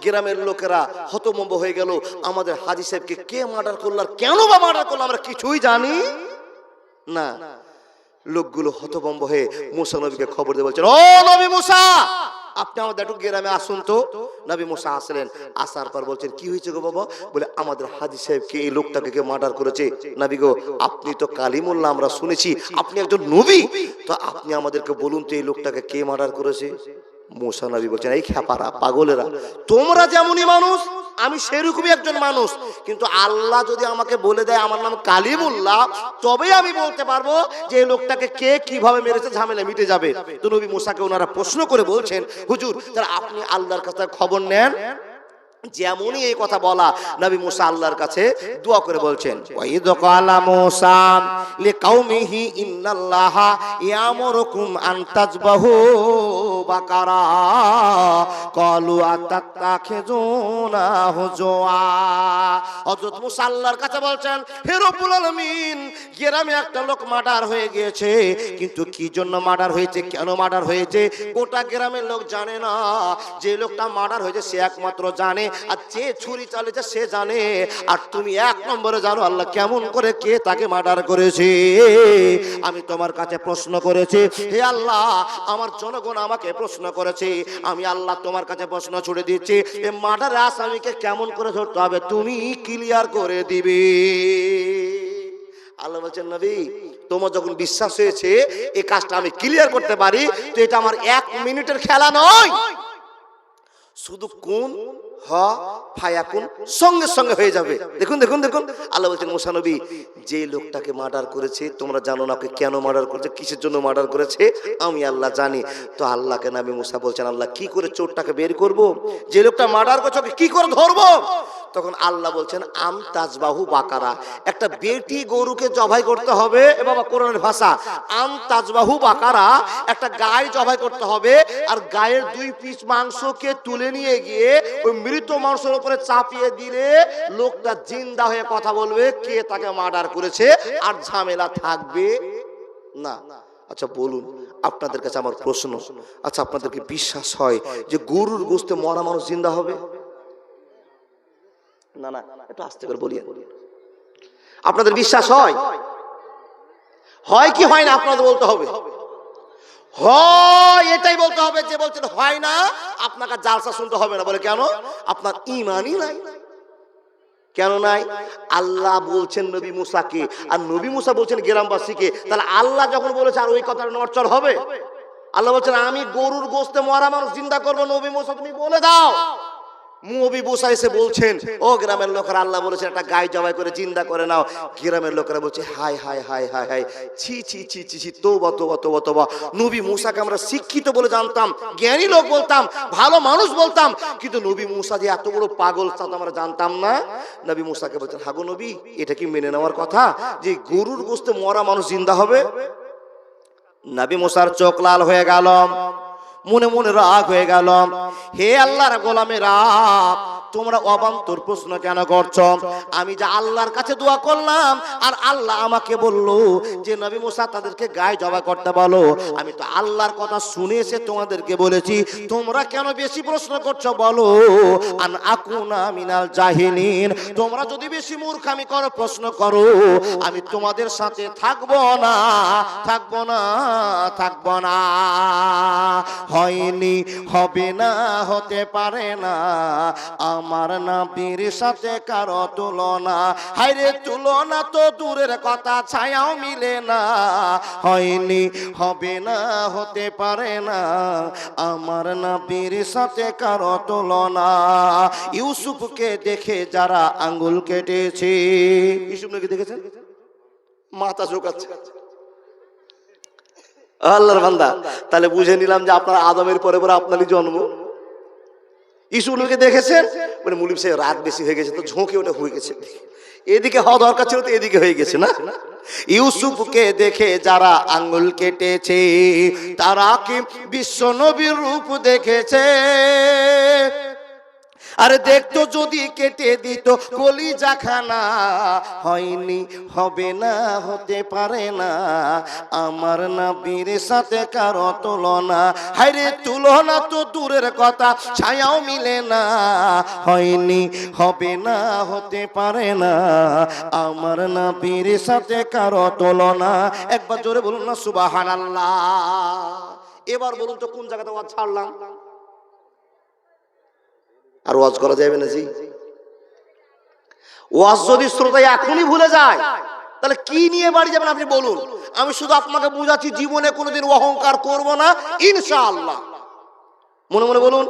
গ্রামের লোকেরা হতভম্ব হয়ে গেল, আমাদের হাজী সাহেবকে কে মার্ডার করলো, আর কেন বা মার্ডার করলো আমরা কিছুই জানি না। লোকগুলো হতভম্ব হয়ে মুসা নবীকে খবর দিয়ে বলছেন, ও নবী মুসা, আপনি আমাদের একটু গ্রামে আসুন তো। নবী মুসা আসলেন, আসার পর বলছেন, কি হয়েছে গো বাবা? বলে, আমাদের হাজী সাহেবকে, এই লোকটাকে কে মার্ডার করেছে। নবী গো, আপনি তো কালিমুল্লাহ, আমরা শুনেছি আপনি একজন নবী, তো আপনি আমাদেরকে বলুন তো এই লোকটাকে কে মার্ডার করেছে। মুসা নবী বলছেন, এই খেপারা, পাগলেরা, তোমরা যেমনই মানুষ, আমি সেরকমই একজন মানুষ, কিন্তু আল্লাহ যদি আমাকে বলে দেয় আমার নাম কালিমুল্লাহ, তবেই আমি বলতে পারবো যে এই লোকটাকে কে কিভাবে মেরেছে, ঝামেলা মিটে যাবে। তো নবী মুসাকে ওনারা প্রশ্ন করে বলছেন, হুজুর, তাহলে আপনি আল্লাহর কাছে খবর নেন। যেমনই এই কথা বলা, নবী মুসা আল্লাহর কাছে দোয়া করে বলছেন, ওয়াইদ ক্বালা মুসা লিকাউমিহি ইন্নাল্লাহা ইয়ামুরুকুম আন তাযবাহু বাকারা ক্বালু আতাত্তাখিযুনা হুজুয়া। হযরত মুসা আল্লাহর কাছে বলছেন, হে রব্বুল আলামিন, গ্রামে একটা লোক মার্ডার হয়ে গিয়েছে, কিন্তু কি জন্য মার্ডার হয়েছে, কেন মার্ডার হয়েছে, গোটা গ্রামের লোক জানে না। যে লোকটা মার্ডার হয়েছে সে একমাত্র জানে, আর যে ছুরি চালিয়েছে সে জানে, আর তুমি এক নম্বরে জানো আল্লাহ কেমন করে কে তাকে মার্ডার করেছে। আমি তোমার কাছে প্রশ্ন করেছি, হে আল্লাহ, আমার জনগণ আমাকে প্রশ্ন করেছে, আমি আল্লাহ তোমার কাছে প্রশ্ন ছুড়ে দিচ্ছি, এই মার্ডারের আসামিকে কেমন করে ধরতে হবে তুমি ক্লিয়ার করে দিবে। আল্লাহ বলছেন, নবী, তোমার যখন বিশ্বাস হয়েছে এই কাজটা আমি ক্লিয়ার করতে পারি, তো এটা আমার 1 মিনিটের খেলা নয়, শুধু কোন ফায়াকুন সঙ্গে সঙ্গে হয়ে যাবে। দেখুন দেখুন দেখুন, আল্লাহ বলছেন, মুসা নবী, যে লোকটাকে মার্ডার করেছে তোমরা জানো না, ওকে কেন মার্ডার করেছে, কিসের জন্য মার্ডার করেছে, আমি আল্লাহ জানি। তো আল্লাহকে নবী মুসা বলছেন, আল্লাহ কি করে চোরটাকে বের করব, যে লোকটা মার্ডার করছে ওকে কি করে ধরবো? তখন আল্লাহ বলছেন, আম তাজবাহু বাকারা, একটা বেটি গরুকে জবাই করতে হবে। এ বাবা, কোরআনের ভাষা, আম তাজবাহু বাকারা, একটা গায় জবাই করতে হবে, আর গায়ের 2 পিস মাংসকে তুলে নিয়ে গিয়ে ওই মৃত মাংসের উপরে চাপিয়ে দিলে লোকটা জিন্দা হয়ে কথা বলবে কে তাকে মার্ডার করেছে, আর ঝামেলা থাকবে না। আচ্ছা বলুন, আপনাদের কাছে আমার প্রশ্ন, আচ্ছা আপনাদের কি বিশ্বাস হয় যে গরুর গোশতে মরা মানুষ জিন্দা হবে? না না, একটু আস্তে করে বলি। আপনাদের বিশ্বাস হয়? হয় কি হয় না আপনাদের বলতে হবে। হয়, এটাই বলতে হবে। যে বলছেন হয় না, আপনাকে জালসা শুনতে হবে না। বলে কেন? আপনার ঈমানই নাই। কেন নাই? আল্লাহ বলছেন নবী মুসাকে, আর নবী মুসা বলছেন গ্রামবাসীকে। তাহলে আল্লাহ যখন বলেছে আর ওই কথার নড়চড় হবে? আল্লাহ বলছেন, আমি গরুর গোশতে মরা মানুষ জিন্দা করবো। নবী মুসা তুমি বলে দাও। নবী মুসা এসে বলছেন, ও গ্রামের লোকেরা, আল্লাহ বলেছেন একটা গাই জবাই করে জিন্দা করে নাও। গ্রামের লোকেরা বলছে, high high high high high, ছি ছি ছি ছি ছি, তওবা তওবা তওবা তওবা। নবী মুসাকে আমরা শিক্ষিত বলে জানতাম, জ্ঞানী লোক বলতাম, ভালো মানুষ বলতাম, কিন্তু নবী মুসা যে এত বড় পাগল তা তো আমরা জানতাম না। নবী মুসাকে বলছেন, হাগো নবী, এটা কি মেনে নেওয়ার কথা যে গরুর গোশতে মরা মানুষ জিন্দা হবে? নবী মুসার চোখ লাল হয়ে গেল, মনে মনে রাগ হয়ে গেল। হে আল্লাহর গোলামেরা, তোমরা অবান্তর প্রশ্ন কেন করছো? আমি যে আল্লাহর কাছে দোয়া করলাম আর আল্লাহ আমাকে বলল যে নবী মুসা তাদেরকে গায়ে জবাই করতে বলো, আমি তো আল্লাহর কথা শুনে এসে তোমাদেরকে বলেছি, তোমরা কেন বেশি প্রশ্ন করছো বলো? আন আকুনা মিনাল জাহিলিন, তোমরা যদি বেশি মূর্খামি করো, প্রশ্ন করো, আমি তোমাদের সাথে থাকবো না, থাকবো না, থাকবো না। হয়নি, হবে না, হতে পারে না, আমার নবীর সাথে কারো তুলনা। হায়রে তুলনা তো দূরের কথা, ছায়াও মিলে না। হয়নি, হবে না, হতে পারে না, আমার নবীর সাথে কারো তুলনা। ইউসুফকে দেখে যারা আঙ্গুল কেটেছে, ইউসুফ নাকি দেখেছেন? মাথা ঝোঁকাচ্ছে আল্লাহর বান্দা। তাহলে বুঝে নিলাম যে আপনার আদমের পরে পরে আপনারই জন্ম। ইসুফকে দেখেছেন মানে মুলিম সাহেব রাত বেশি হয়ে গেছে তো ঝোঁকে ওটা হয়ে গেছে, এদিকে হওয়া দরকার ছিল তো এদিকে হয়ে গেছে না। ইউসুফকে দেখে যারা আঙ্গুল কেটেছে তারা কি বিশ্ব নবীর রূপ দেখেছে? আরে দেখতো যদি কেটে দিত কলিজা খানা। হয়নি, হবে না, হতে পারে না, আমার নবীর সাথে কারো তুলনা। হায়রে তুলনা তো দূরের কথা, ছায়াও মিলে না। হয়নি, হবে না, হতে পারে না, আমার নবীর সাথে কারো তুলনা। একবার জোরে বলুন না সুবহানাল্লাহ। এবার বলুন তো কোন জায়গাতে ওয়াজ ছাড়লাম? আর ওয়াজ করা যাবে না জি? ওয়াজ যদি শ্রোতা এখনই ভুলে যায় তাহলে কি নিয়ে বাড়ি যাবেন আপনি বলুন? আমি শুধু আপনাকে বুঝাচ্ছি, জীবনে কোনোদিন অহংকার করব না ইনশাআল্লাহ। মনে মনে বলুন,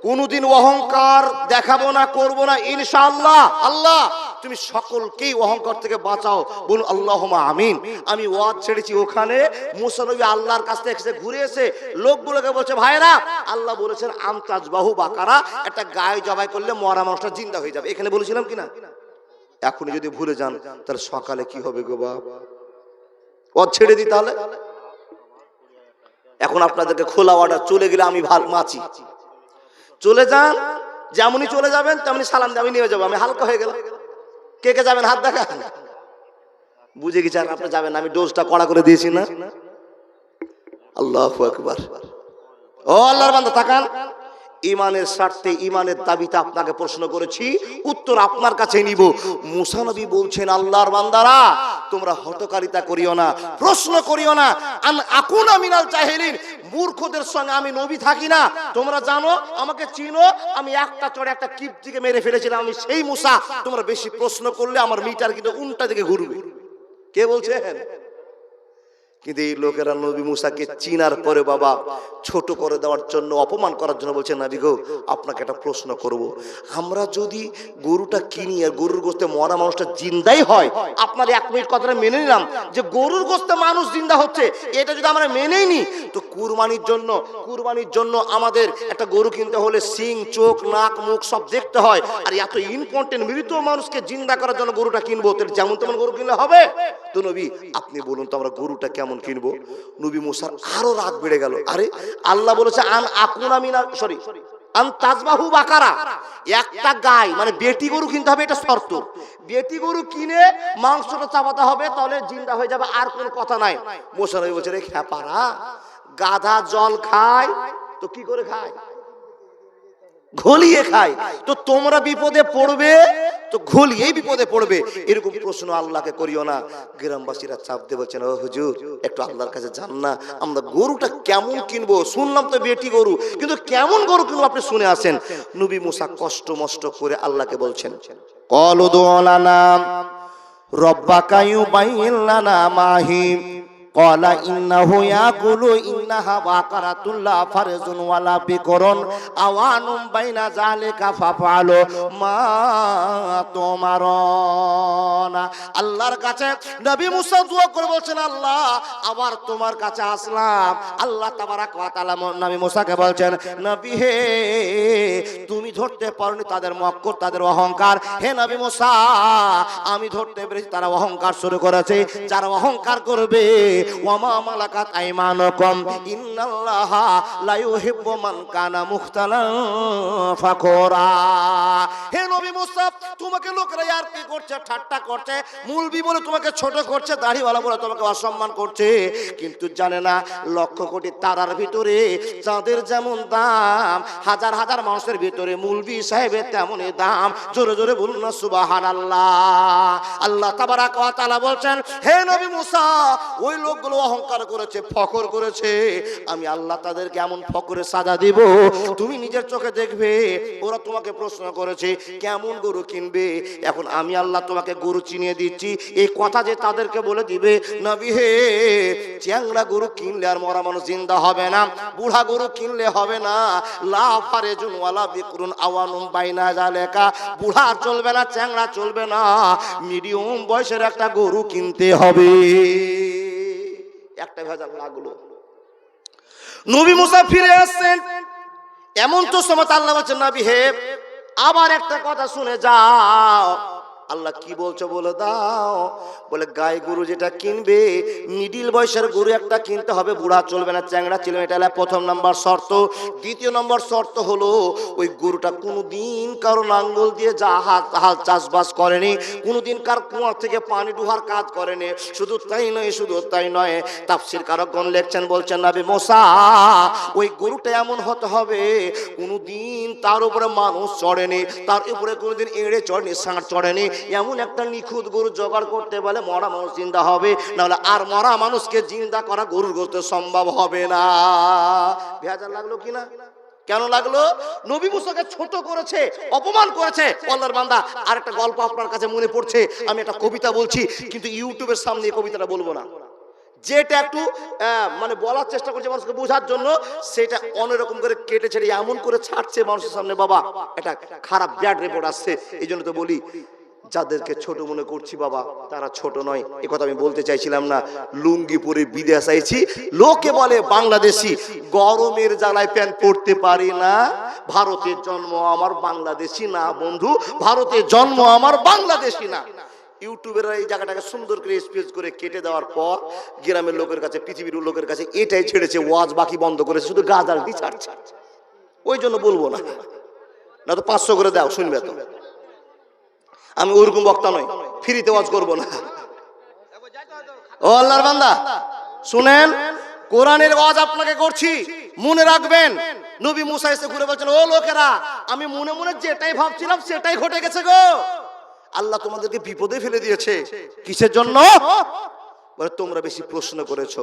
কোনোদিন অহংকার দেখাবো না, করব না ইনশাআল্লাহ। আল্লাহ তুমি সকলকেই অহংকার থেকে বাঁচাও, বলুন আল্লাহুম্মা আমিন। আমি ওয়াজ ছেড়েছি ওখানে, মুসা নবী আল্লাহর কাছ থেকে এসে ঘুরে এসে লোকগুলোকে বলছে, ভাইরা আল্লাহ বলেছেন আমতাজবাহু বাকারা, একটা গায়ে জবাই করলে মরা মানুষটা জিন্দা হয়ে যাবে। এখানে বলেছিলাম কিনা? এখনই যদি ভুলে যান তাহলে সকালে কি হবে গো বাবা? ওয়াজ ছেড়ে দিই তাহলে। এখন আপনাদেরকে খোলা অর্ডার, চলে গেলে আমি ভাল মাছি, চলে যান, যেমনই চলে যাবেন তেমনি সালাম দিয়ে আমি নিয়ে যাবো। আমি হালকা হয়ে গেলাম। কে কে যাবেন হাত দেখা? বুঝে গেছি আর আপনি যাবেন, আমি ডোজটা কড়া করে দিয়েছি না। আল্লাহু আকবার। ও আল্লাহর বান্দা তাকান, ইমানের স্বার্থে ইমানের দাবিতে আপনাকে প্রশ্ন করেছি, উত্তর আপনার কাছে নিব। মুসা নবী বলছেন, আল্লাহর বান্দারা তোমরা হটকারিতা করিও না, প্রশ্ন করিও না। আন আকুনা মিনাল জাহিলিন, মূর্খদের সঙ্গে আমি নবী থাকি না। তোমরা জানো, আমাকে চিনো, আমি একটা চড়ে একটা কিপ্তিকে মেরে ফেলেছিলাম, আমি সেই মুসা। তোমরা বেশি প্রশ্ন করলে আমার মিটার কিন্তু উল্টা দিকে ঘুরবে। কে বলছেন? কিন্তু এই লোকেরা নবী মুসাকে চিনার পরে বাবা ছোট করে দেওয়ার জন্য, অপমান করার জন্য বলছে, নবী গো আপনাকে একটা প্রশ্ন করব। আমরা যদি গরুটা কিনি আর গরুর গোশতে মরা মানুষটা জিন্দাই হয়, আপনার 1 মিনিট কথাটা মেনে নিলাম যে গরুর গোশতে মানুষ জিন্দা হচ্ছে, এটা যদি আমরা মেনেই নি তো কুরবানির জন্য আমাদের একটা গরু কিনতে হলে সিং, চোখ, নাক, মুখ সব দেখতে হয়। আর এত ইম্পর্টেন্ট মৃত মানুষকে জিন্দা করার জন্য গরুটা কিনবো, তাহলে যেমন তেমন গরু কিনলে হবে? তো নবী আপনি বলুন তো আমরা গরুটা কেমন কিনবো? নবী মুসার আরো রাগ বেড়ে গেল। আরে আল্লাহ বলেছে আন আকুনা মিনা আন তাজবাহু বাকারা, একটা গায় মানে বেটি গরু কিনতে হবে, এটা শর্ত। বেটি গরু কিনে মাংসটা চাপাতে হবে, তাহলে জিন্দা হয়ে যাবে, আর কোনো কথা নাই। মুসা নবী বলছে, রে খ্যাপারা, গাধা জল খায় তো কি করে খায়? ঘলিয়ে খায়। তো তোমরা বিপদে পড়বে তো ঘলিয়েই বিপদে পড়বে। এরকম প্রশ্ন আল্লাহকে করিও না। গ্রামবাসীরা চাপ দিয়ে বলছেন, ও হুজুর একটু আল্লাহর কাছে যান না, আমরা গরুটা কেমন কিনবো? শুনলাম তো বেটি গরু, কিন্তু কেমন গরু কিনবো আপনি শুনে আসেন। নবী মুসা কষ্ট মষ্ট করে আল্লাহকে বলছেন, কল উদু লানা রব্বাকা ইউবাইয়িন লানা মাহি ক্বালা ইন্নাহু ইয়াকুলু ইন্নাহা বাকারাতুন লা ফারজুন ওয়ালা বিকরুন আওয়ানুম বাইনা যালিকা ফাফআলু মা তুমারুন। আল্লাহর কাছে নবী মুসা দোয়া করে বলছেন, আল্লাহ আবার তোমার কাছে আসলাম। আল্লাহ তাবারাক ওয়া তাআলা নবী মুসাকে বলছেন, নবী হে তুমি ধরতে পারোনি তাদের মক্কর, তাদের অহংকার। হে নবী মুসা আমি ধরতে পেরেছি, তারা অহংকার শুরু করেছে। যারা অহংকার করবে ওয়ামা মালাকাত আইমানুকুম, ইন্নাল্লাহা লা ইউহিব্বু মান কানা মুখতালান ফাখুরা। হে নবী মুসা, তোমাকে লোকেরা আর কি করছে, ঠাট্টা করছে, মুলবি বলে তোমাকে ছোট করছে, দাড়িওয়ালা বলে তোমাকে অসম্মান করছে, কিন্তু জানে না লক্ষ কোটি তারার ভিতরে চাঁদের যেমন দাম, হাজার হাজার মানুষের ভিতরে মুলবি সাহেবের তেমনই দাম। জোরে জোরে বলুন না সুবহানাল্লাহ। আল্লাহ তাবারাক ওয়া তাআলা বলছেন, হে নবী মুসা, ওই লোকগুলো অহংকার করেছে, ফখর করেছে, আমি আল্লাহ তাদেরকে এমন ফখরে সাজা দিব তুমি নিজের চোখে দেখবে। ওরা তোমাকে প্রশ্ন করেছে কেমন গরু কিনবে, এখন আমি আল্লাহ তোমাকে গরু চিনিয়ে দিচ্ছি। এই কথা যে তাদেরকে বলে দিবে, নবী হে, চ্যাংড়া গরু কিনলে আর মরা মানুষ জিন্দা হবে না, বুড়া গরু কিনলে হবে না, লা ফারেজুন ওয়ালা বিকরুন আওয়ানুম বাইনা জালেকা, বুড়া চলবে না, চ্যাংড়া চলবে না, মিডিয়াম বয়সের একটা গরু কিনতে হবে। একটা ভেজাল লাগলো। নবী মুসা ফিরে আসছেন, এমন তো সময় আল্লাহ বলছেন, নবী হে, আবার একটা কথা শুনে যাও। আল্লাহ কি বলছো বলে দাও। বলে গাই গরু যেটা কিনবে, মিডিল বয়সের গরু একটা কিনতে হবে, বুড়া চলবে না, চ্যাংড়া চলবে না, এটা হলো প্রথম নাম্বার শর্ত। দ্বিতীয় নম্বর শর্ত হলো ওই গরুটা কোনোদিন কারো লাঙ্গল দিয়ে হাল চাষবাস করেনি, কোনোদিন কার কুয়ার থেকে পানি ডুহার কাজ করেনি। শুধু তাই নয়, তাফসীর কারকগণ লেখছেন, বলছেন নবী মুসা, ওই গরুটা এমন হতে হবে কোনোদিন তার উপরে মানুষ চড়েনি, তার উপরে কোনোদিন এড়ে চড়েনি, ষাঁড় চড়েনি, এমন একটা নিখুঁত গরু জোগাড় করতে বলে মরা মানুষ জিন্দা হবে, নাহলে আর মরা মানুষকে জিন্দা করা গরুর গোশত সম্ভব হবে না। ভেজাল লাগলো কিনা? কেন লাগলো? নবী মুসাকে ছোট করেছে, অপমান করেছে। আল্লাহর বান্দা, আর একটা গল্প আপনার কাছে মনে পড়ছে, আমি একটা কবিতা বলছি, কিন্তু ইউটিউবের সামনে এই কবিতাটা বলবো না। যেটা একটু মানে বলার চেষ্টা করছে মানুষকে বোঝার জন্য, সেটা অন্যরকম করে কেটে ছেড়ে এমন করে ছাড়ছে মানুষের সামনে, বাবা এটা খারাপ ব্যাড রিপোর্ট আসছে। এই জন্য তো বলি, যাদেরকে ছোট মনে করছি বাবা, তারা ছোট নয়, এ কথা আমি বলতে চাইছিলাম না। লুঙ্গি পরে বিদেশ আইছি, লোকে বলে বাংলাদেশি, গরমের জ্বালায় প্যান্ট পরতে পারি না। ভারতের জন্ম আমার বাংলাদেশি না বন্ধু, ভারতের জন্ম আমার বাংলাদেশি না। ইউটিউবের এই জায়গাটাকে সুন্দর করে স্পেস করে কেটে দেওয়ার পর গ্রামের লোকের কাছে, পৃথিবীর লোকের কাছে এটাই ছেড়েছে, ওয়াজ বাকি বন্ধ করেছে, শুধু গাজাল দিয়ে ছাড়ছে। ওই জন্য বলবো না, না তো 500 করে দাও, শুনবে তো। আমি ওরকম বক্তা নই, ফ্রিতে ওয়াজ করবো না। ও আল্লাহর বান্দা শুনেন, কোরআনের ওয়াজ আপনাকে করছি, মনে রাখবেন। নবী মুসা এসে ঘুরে বলছেন, ও লোকেরা, আমি মনে মনে যেটাই ভাবছিলাম সেটাই ঘটে গেছে গো। আল্লাহ তোমাদেরকে বিপদে ফেলে দিয়েছে। কিসের জন্য? বলে তোমরা বেশি প্রশ্ন করেছো।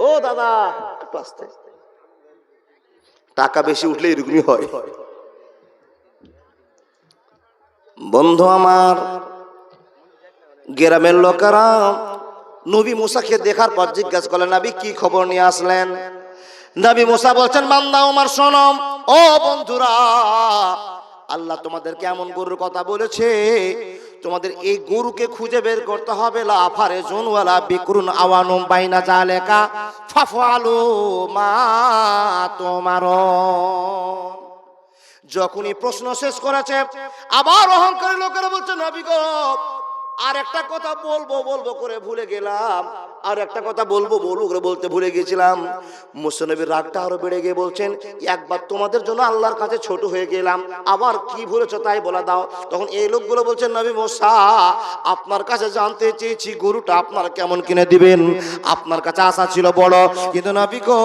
ও দাদা একটু আস্তে, টাকা বেশি উঠলে এরকমই হয়। বন্ধু আমার, গ্রামের লোকেরা নবী মুসাকে দেখার পর জিজ্ঞাসা করলেন, নবী কি খবর নিয়ে আসলেন? নবী মুসা বলছেন, বান্দা আমার শোনো, ও বন্ধুরা, আল্লাহ তোমাদেরকে এমন গরুর কথা বলেছে, তোমাদের এই গরুকে খুঁজে বের করতে হবে। লা ফারেজুন ওয়ালা বিকরুন আওয়ানুম বাইনা জালেকা ফাফআলু মা তুমারুন। যখনই প্রশ্ন শেষ করেছে, আবার অহংকারী লোকেরা বলছে, নবী গো, আর একটা কথা বলবো করে ভুলে গেলাম, আর একটা কথা বলবো করে বলতে ভুলে গেছিলাম। মুসা নবীর রাগটা আরো বেড়ে গিয়ে বলছেন, একবার তোমাদের জন্য আল্লাহর কাছে ছোট হয়ে গেলাম, আবার কি ভুলেছো তাই বলে দাও। তখন এই লোকগুলো বলছেন, নবী মুসা, আপনার কাছে জানতে চেয়েছি গরুটা আপনারা কেমন কিনে দিবেন, আপনার কাছে আশা ছিল বড়, কিন্তু নবী গো,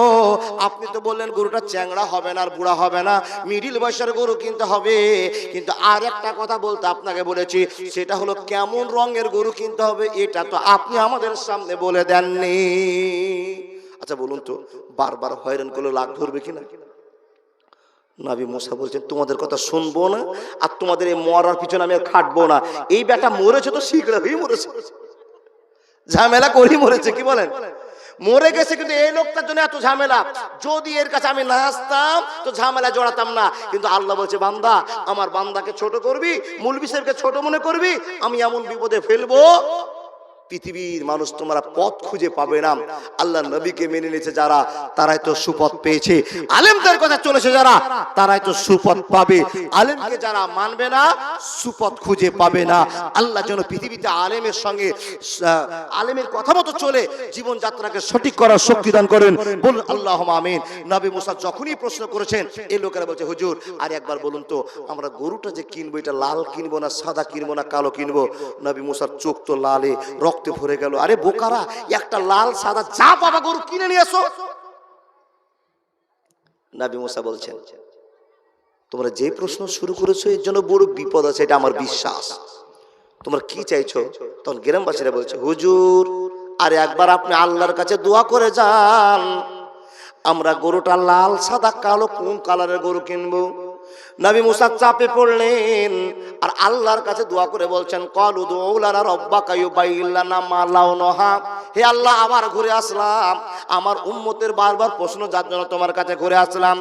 আপনি তো বললেন গরুটা চ্যাংড়া হবে না আর বুড়া হবে না, মিডিল বয়সের গরু কিনতে হবে। কিন্তু আর একটা কথা বলতে আপনাকে বলেছি, সেটা হলো কেমন রঙের গরু কিনতে হবে, এটা তো আপনি আমাদের সামনে বলে দেননি। আচ্ছা বলুন তো, বারবার হয়রান করলে লাগ ধরবে কিনা? নবী মুসা বলছেন, তোমাদের কথা শুনবো না, আর তোমাদের এই মরার পিছনে আমি আর খাটবো না। এই বেটা মরেছে তো শিগড়া হয়ে মরেছে, ঝামেলা করি মরেছে, কি বলেন? মরে গেছে, কিন্তু এই লোকটার জন্য এত ঝামেলা। যদি এর কাছে আমি না আসতাম তো ঝামেলা জড়াতাম না। কিন্তু আল্লাহ বলছে, বান্দা, আমার বান্দাকে ছোট করবি, মুলবি সাহেবকে ছোট মনে করবি, আমি এমন বিপদে ফেলবো পৃথিবীর মানুষ তোমরা পথ খুঁজে পাবে না। আল্লাহ নবীকে মেনে নিয়েছে যারা, তারাই তো সুপথ পেয়েছে। আলেমদের কথা চলেছে যারা, তারাই তো সুপথ পাবে। আলেমকে যারা মানবে না, সুপথ খুঁজে পাবে না। আল্লাহ যেন পৃথিবীতে আলেমের সঙ্গে আলেমের কথা মতো চলে জীবনযাত্রাকে সঠিক করার শক্তি দান করেন। বলুন আল্লাহুম্মা আমিন। নবী মুসা যখনই প্রশ্ন করেছেন, এই লোকেরা বলছে, হুজুর আর একবার বলুন তো, আমরা গরুটা যে কিনবো, এটা লাল কিনবো না সাদা কিনবো না কালো কিনবো? নবী মুসার চোখ তো লালে, রক্তে ভরে গেল। আরে বোকারা, একটা লাল সাদা যা বাবা গরু কিনে নিয়ে এসো। নবী মুসা বলছেন, তোমরা যে প্রশ্ন শুরু করেছো এর জন্য বড় বিপদ আছে, এটা আমার বিশ্বাস। তোমরা কি চাইছো? তখন গ্রামবাসীরা বলছে, হুজুর আর একবার আপনি আল্লাহর কাছে দোয়া করে যান, আমরা গরুটা লাল সাদা কালো কোন কালারের গরু কিনবো? নবী মুসা চাপে পড়লেন আর আল্লাহর কাছে দোয়া করে বলছেন, ক্বালু দুউ লানা রাব্বাকা ইউবাইয়িন লানা মা লাউনুহা। হে আল্লাহ, আবার ঘুরে আসলাম, আমার উম্মতের বারবার প্রশ্ন যার জন্য তোমার কাছে ঘুরে আসলাম।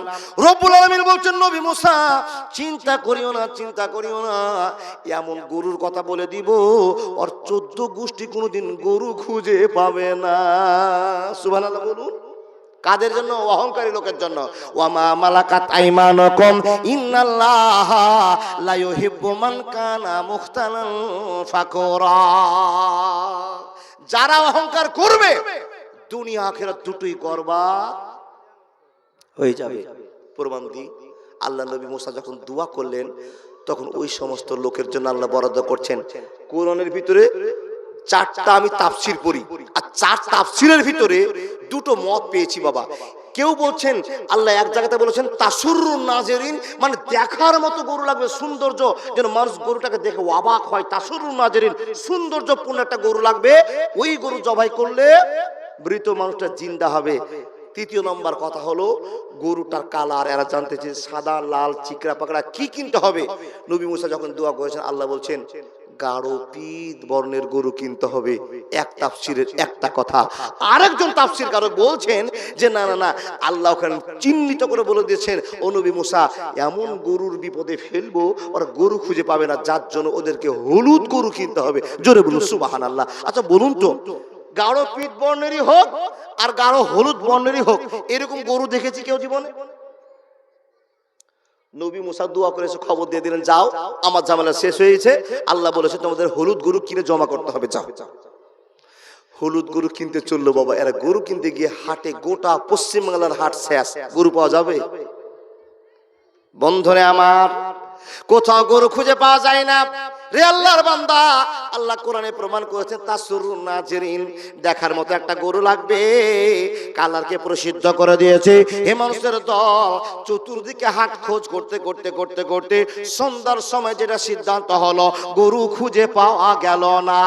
রব্বুল আলামিন বলছেন, নবী মুসা চিন্তা করিও না, চিন্তা করিও না, এমন গরুর কথা বলে দিব আর 14 গোষ্ঠী কোনোদিন গরু খুঁজে পাবে না। সুবহানাল্লাহ বলুন। কাদের জন্য? অহংকারী লোকের জন্য। ওয়ামা মালাকাত আইমানুকুম ইন্নাল্লাহা লা ইউহিব্বু মান কানা মুখতালান ফাকুরা। যারা অহংকার করবে, দুনিয়া আখিরাত দুটোই করবা হয়ে যাবে। প্রমাণ দিই, আল্লাহ নবী মুসা যখন দোয়া করলেন, তখন ওই সমস্ত লোকের জন্য আল্লাহ বরাদ্দ করছেন। কোরআনের ভিতরে 4টা আমি তাফসীর পড়ি, আর 4 তাফসীরের ভিতরে 2টো মত পেয়েছি বাবা। কেউ বলছেন আল্লাহ এক জায়গাতে বলেছেন তাসুরুন নাজিরিন, মানে দেখার মতো গরু লাগবে, সৌন্দর্য, যেন মানুষ গরুটাকে দেখে অবাক হয়। তাসুরুন নাজিরিন, সৌন্দর্যপূর্ণ একটা গরু লাগবে, ওই গরু জবাই করলে মৃত মানুষটা জিন্দা হবে। 3য় নম্বর কথা হলো গরুটার কালার, এরা জানতে চাই সাদা লাল চিকরা পাকড়া কি কিনতে হবে। নবী মুসা যখন দোয়া করেছেন, আল্লাহ বলছেন গাঢ় পীত বর্ণের গরু কিনতে হবে। এক তাফসীরের একটা কথা। আরেকজন তাফসীরকারক বলছেন যে না না না, আল্লাহ ওখানে চিহ্নিত করে বলে দিয়েছেন, ও নবী মুসা এমন গরুর বিপদে ফেলবো ওরা গরু খুঁজে পাবে না, যার জন্য ওদেরকে হলুদ গরু কিনতে হবে। জোরে বলুন সুবহানাল্লাহ। আচ্ছা বলুন তো, গাঢ় পীত বর্ণেরই হোক আর গাঢ় হলুদ বর্ণেরই হোক, এরকম গরু দেখেছি কেউ জীবনে? নবী মুসা দোয়া করেছে, খবর দিয়ে দিলেন, যাও আমার ঝামেলা শেষ হয়েছে, আল্লাহ বলেছে তোমাদের হলুদ গরু কিনে জমা করতে হবে, যাও। হলুদ গরু কিনতে চললো বাবা। এরা গরু কিনতে গিয়ে হাটে, গোটা পশ্চিমবাংলার হাট শেষ, গরু পাওয়া যাবে? বন্ধুরে আমার, কোথাও গরু খুঁজে পাওয়া যায় না রে আল্লাহর বান্দা। আল্লাহ কোরআনে প্রমাণ করেছেন তাসুরুন নাজিরিন, দেখার মতো একটা গরু লাগবে। কালারকে প্রসিদ্ধ করে দিয়েছে। হে মানুষের দল, চতুর্দিকে হাট খোঁজ করতে করতে করতে করতে সন্ধ্যার সময় যেটা সিদ্ধান্ত হলো, গরু খুঁজে পাওয়া গেল না।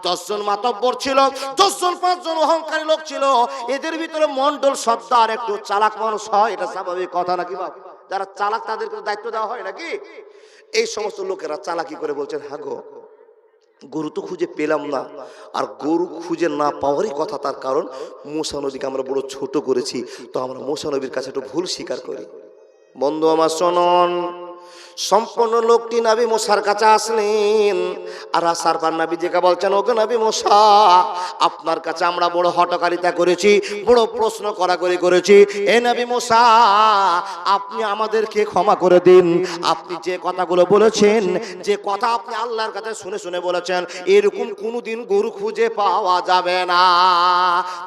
10 জন মাতব্বর ছিল, 10 জন 5 জন অহংকারী লোক ছিল। এদের ভিতরে মন্ডল সর্দার একটু চালাক মানুষ হয়, এটা স্বাভাবিক কথা নাকি বাবা? যারা চালাক তাদেরকে দায়িত্ব দেওয়া হয় নাকি? এই সমস্ত লোকেরা চালাকি করে বলছেন, হ্যাঁ গো, গরু তো খুঁজে পেলাম না। আর গরু খুঁজে না পাওয়ারই কথা, তার কারণ মুসা নবীকে আমরা বড় ছোট করেছি, তো আমরা মুসা নবীর কাছে একটু ভুল স্বীকার করি। বন্ধু আমার শুনুন, সম্পূর্ণ লোকটি নবী মুসার কাছে আসলেন, আর আসার পর নবীজিকে বলছেন, ওগো নবী মুসা, আপনার কাছে আমরা বড় হটকারিতা করেছি, বড় প্রশ্ন করাকরি করেছি। এ নবী মুসা, আপনি আমাদেরকে ক্ষমা করে দিন। আপনি যে কথাগুলো বলেছেন, যে কথা আপনি আল্লাহর কাছে শুনে শুনে বলেছেন, এরকম কোনোদিন গরু খুঁজে পাওয়া যাবে না।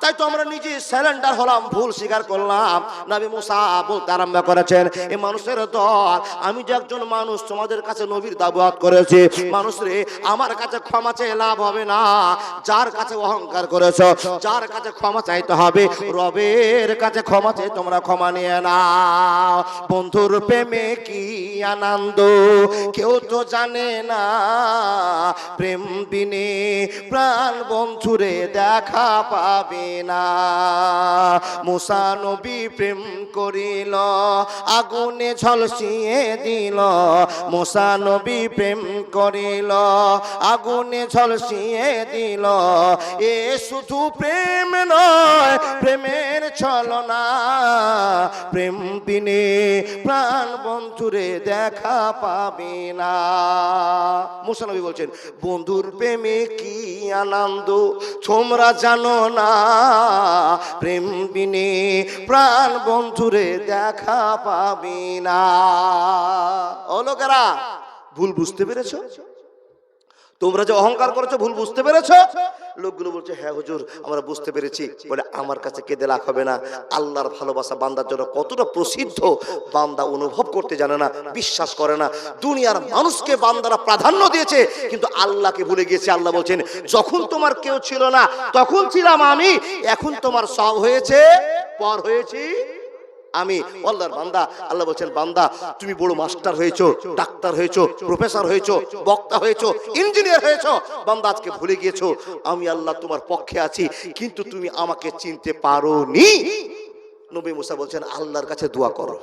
তাই তো আমরা নিজে স্যালেন্ডার হলাম, ভুল স্বীকার করলাম। নবী মুসা বলতে আরম্ভ করেছেন, এ মানুষের দল, আমি যে একজন মানুষ তোমাদের কাছে নবীর দাওয়াত করেছি, মানুষ রে, আমার কাছে ক্ষমা চেয়ে লাভ হবে না। যার কাছে অহংকার করেছো, যার কাছে ক্ষমা চাইতে হবে, রবের কাছে ক্ষমা চেয়ে তোমরা ক্ষমা নিয়ে নাও। বন্ধুর প্রেমে কি আনন্দ কেউ তো জানে না, প্রেম বিনে প্রাণ বন্ধুরে দেখা পাবে না। মুসা নবী প্রেম করিল, আগুনে ঝলসিয়ে দিল। মুসা নবী প্রেম করিল, আগুনে ঝলসিয়ে দিল। এ শুধু প্রেম নয়, প্রেমের ছলনা, প্রেম বিনে প্রাণ বন্ধুরে দেখা পাবে না। মুসা নবী বলছেন, বন্ধুর প্রেমে কি আনন্দ তোমরা জানো না, প্রেম বিনে প্রাণ বন্ধুরে দেখা পাবি না। ও লোকেরা, ভুল বুঝতে পেরেছো? তোমরা যে অহংকার করেছো ভুল বুঝতে পেরেছো? লোকগুলো বলছে হ্যাঁ হুজুর আমরা বুঝতে পেরেছি। বলে আমার কাছে কেঁদে লাভ হবে না। আল্লাহর ভালোবাসা বান্দার জন্য কতটা প্রসিদ্ধ বান্দা অনুভব করতে জানে না, বিশ্বাস করে না। দুনিয়ার মানুষকে বান্দারা প্রাধান্য দিয়েছে, কিন্তু আল্লাহকে ভুলে গিয়েছে। আল্লাহ বলছেন যখন তোমার কেউ ছিল না তখন ছিলাম আমি, এখন তোমার সব হয়েছে পর হয়েছি আমি। আল্লাহর বান্দা, আল্লাহ বলছেন বান্দা তুমি বড় মাস্টার হয়েছো, ডাক্তার হয়েছো, প্রফেসর হয়েছো, বক্তা হয়েছো, ইঞ্জিনিয়ার হয়েছো, বান্দা আজকে ভুলে গিয়েছো আমি আল্লাহ তোমার পক্ষে আছি, কিন্তু তুমি আমাকে চিনতে পারোনি। নবী মুসা বলছেন আল্লাহর কাছে দোয়া করো।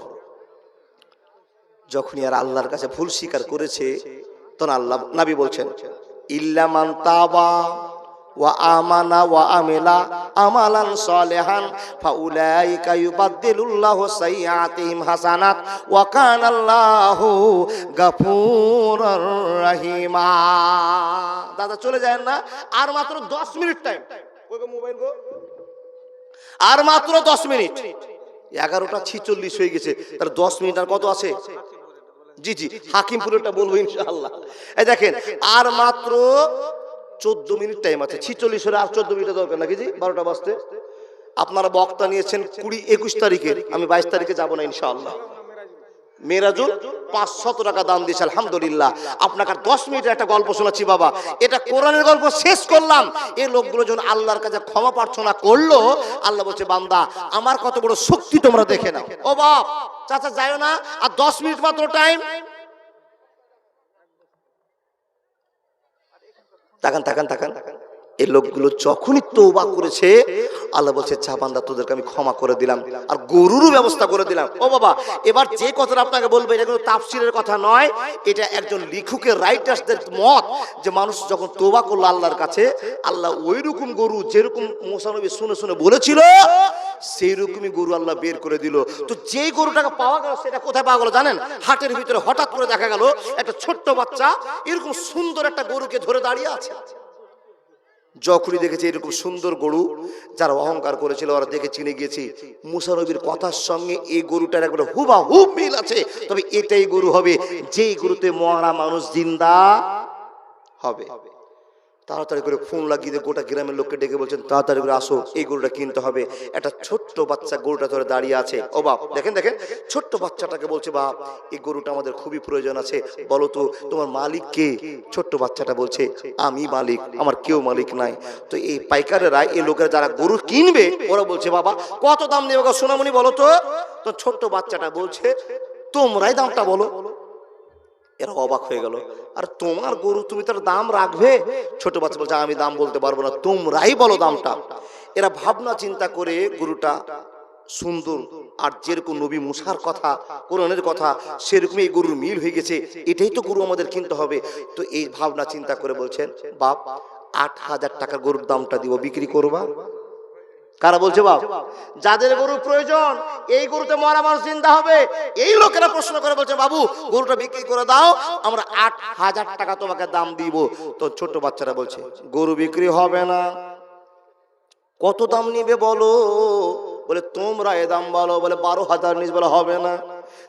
যখনই আর আল্লাহর কাছে ভুল স্বীকার করেছে তখন আল্লাহ নবী বলছেন ইল্লা মান তাবা ওয়া আমানা ওয়া আমিলা আমালান সালিহান ফাউলাইকা ইউবাদদিলুল্লাহু সাইয়্যাতিহিম হাসানাত ওয়া কানাল্লাহু গফুরুর রহিমা। দাদা চলে যায় না, আর মাত্র 10 মিনিট টাইম। কই গো মোবাইল গো, আর মাত্র 10 মিনিট। 11:46 হয়ে গেছে, তার 10 মিনিট আর কত আছে? জি জি, হাকিমপুরেরটা বলবো ইনশাআল্লাহ। এই দেখেন আর মাত্র 14 মিনিট টাইম আছে। 46 হলে আর 14 মিনিট দরকার নাকি জি? 12টা বাজতে। আপনারা বক্তা নিয়েছেন 20-21 তারিখের, আমি 22 তারিখে যাব না ইনশাআল্লাহ। মেরাজুল 500 টাকা দাম দিয়েছে আলহামদুলিল্লাহ। আপনাকে 10 মিনিটের একটা গল্প শোনাচ্ছি বাবা, এটা কোরআনের গল্প শেষ করলাম। এই লোকগুলো যখন আল্লাহর কাছে ক্ষমা প্রার্থনা করলো, আল্লাহ বলছে বান্দা আমার কত বড় শক্তি তোমরা দেখে নাও। ও বাপ চাচা যাও না, আর 10 মিনিট মাত্র টাইম। তাকান তাকান তাকান, এই লোকগুলো যখনই তওবা করেছে আল্লাহ বলছে চা বান্দা তোদেরকে আমি ক্ষমা করে দিলাম, আর গরুরও ব্যবস্থা করে দিলাম। ও বাবা এবার যে কথাটা আপনাকে বলবো এটা কোনো তাফসীরের কথা নয়, এটা একজন লেখকের রাইটার্সদের মত, যে মানুষ যখন তওবা করলো আল্লাহর কাছে, আল্লাহ ওই রকম গরু যেরকম মুসা নবী শুনে শুনে বলেছিল সেই রকমই গরু আল্লাহ বের করে দিল। তো যেই গরুটাকে পাওয়া গেল সেটা কোথায় পাওয়া গেল জানেন? হাটের ভিতরে হঠাৎ করে দেখা গেল একটা ছোট্ট বাচ্চা এরকম সুন্দর একটা গরুকে ধরে দাঁড়িয়ে আছে। যখনই দেখেছে এরকম সুন্দর গরু, যারা অহংকার করেছিল ওরা দেখে চিনে গিয়েছে মুসা নবীর কথার সঙ্গে এই গরুটার একবারে হুবহুব মিল আছে, তবে এটাই গরু হবে যেই গরুতে মরা মানুষ জিন্দা হবে। তাড়াতাড়ি করে ফোন লাগিয়ে গোটা গ্রামের লোককে ডেকে বলছেন তাড়াতাড়ি করে আসো, এই গরুটা কিনতে হবে। একটা ছোট্ট বাচ্চা গরুটা ধরে দাঁড়িয়ে আছে। ও বাপ দেখেন দেখেন, ছোট্ট বাচ্চাটাকে বলছে বাপ এই গরুটা আমাদের খুবই প্রয়োজন আছে, বলো তো তোমার মালিক কে? ছোট্ট বাচ্চাটা বলছে আমি মালিক, আমার কেউ মালিক নাই। তো এই পাইকারেরা, এই লোকেরা যারা গরু কিনবে ওরা বলছে বাবা কত দাম নেবে গো সোনামণি বলো তো? তো ছোট্ট বাচ্চাটা বলছে তোমরাই দামটা বলো। এরা অবাক হয়ে গেল, আর তোমার গরু তুমি তার দাম রাখবে? ছোট বাচ্চা বলছে আমি দাম বলতে পারবো না, তোমরাই বলো দামটা। এরা ভাবনা চিন্তা করে গরুটা সুন্দর, আর যেরকম নবী মুসার কথা কোরআনের কথা সেরকম এই গরুর মিল হয়ে গেছে, এটাই তো গরু আমাদের কিনতে হবে। তো এই ভাবনা চিন্তা করে বলছেন বাপ 8,000 টাকা গরুর দামটা দিব, বিক্রি করবা? কারা বলছে বাপ? যাদের গরু প্রয়োজন, এই গরুতে মরা মানুষ জিন্দা হবে, এই লোকেরা প্রশ্ন করে বলছে বাবু গরুটা বিক্রি করে দাও, আমরা 8,000 টাকা তোমাকে দাম দিব। তো ছোট বাচ্চারা বলছে গরু বিক্রি হবে না। কত দাম নিবে বলো? বলে তোমরা এ দাম বলো। বলে 12,000 নিস। বলে হবে না।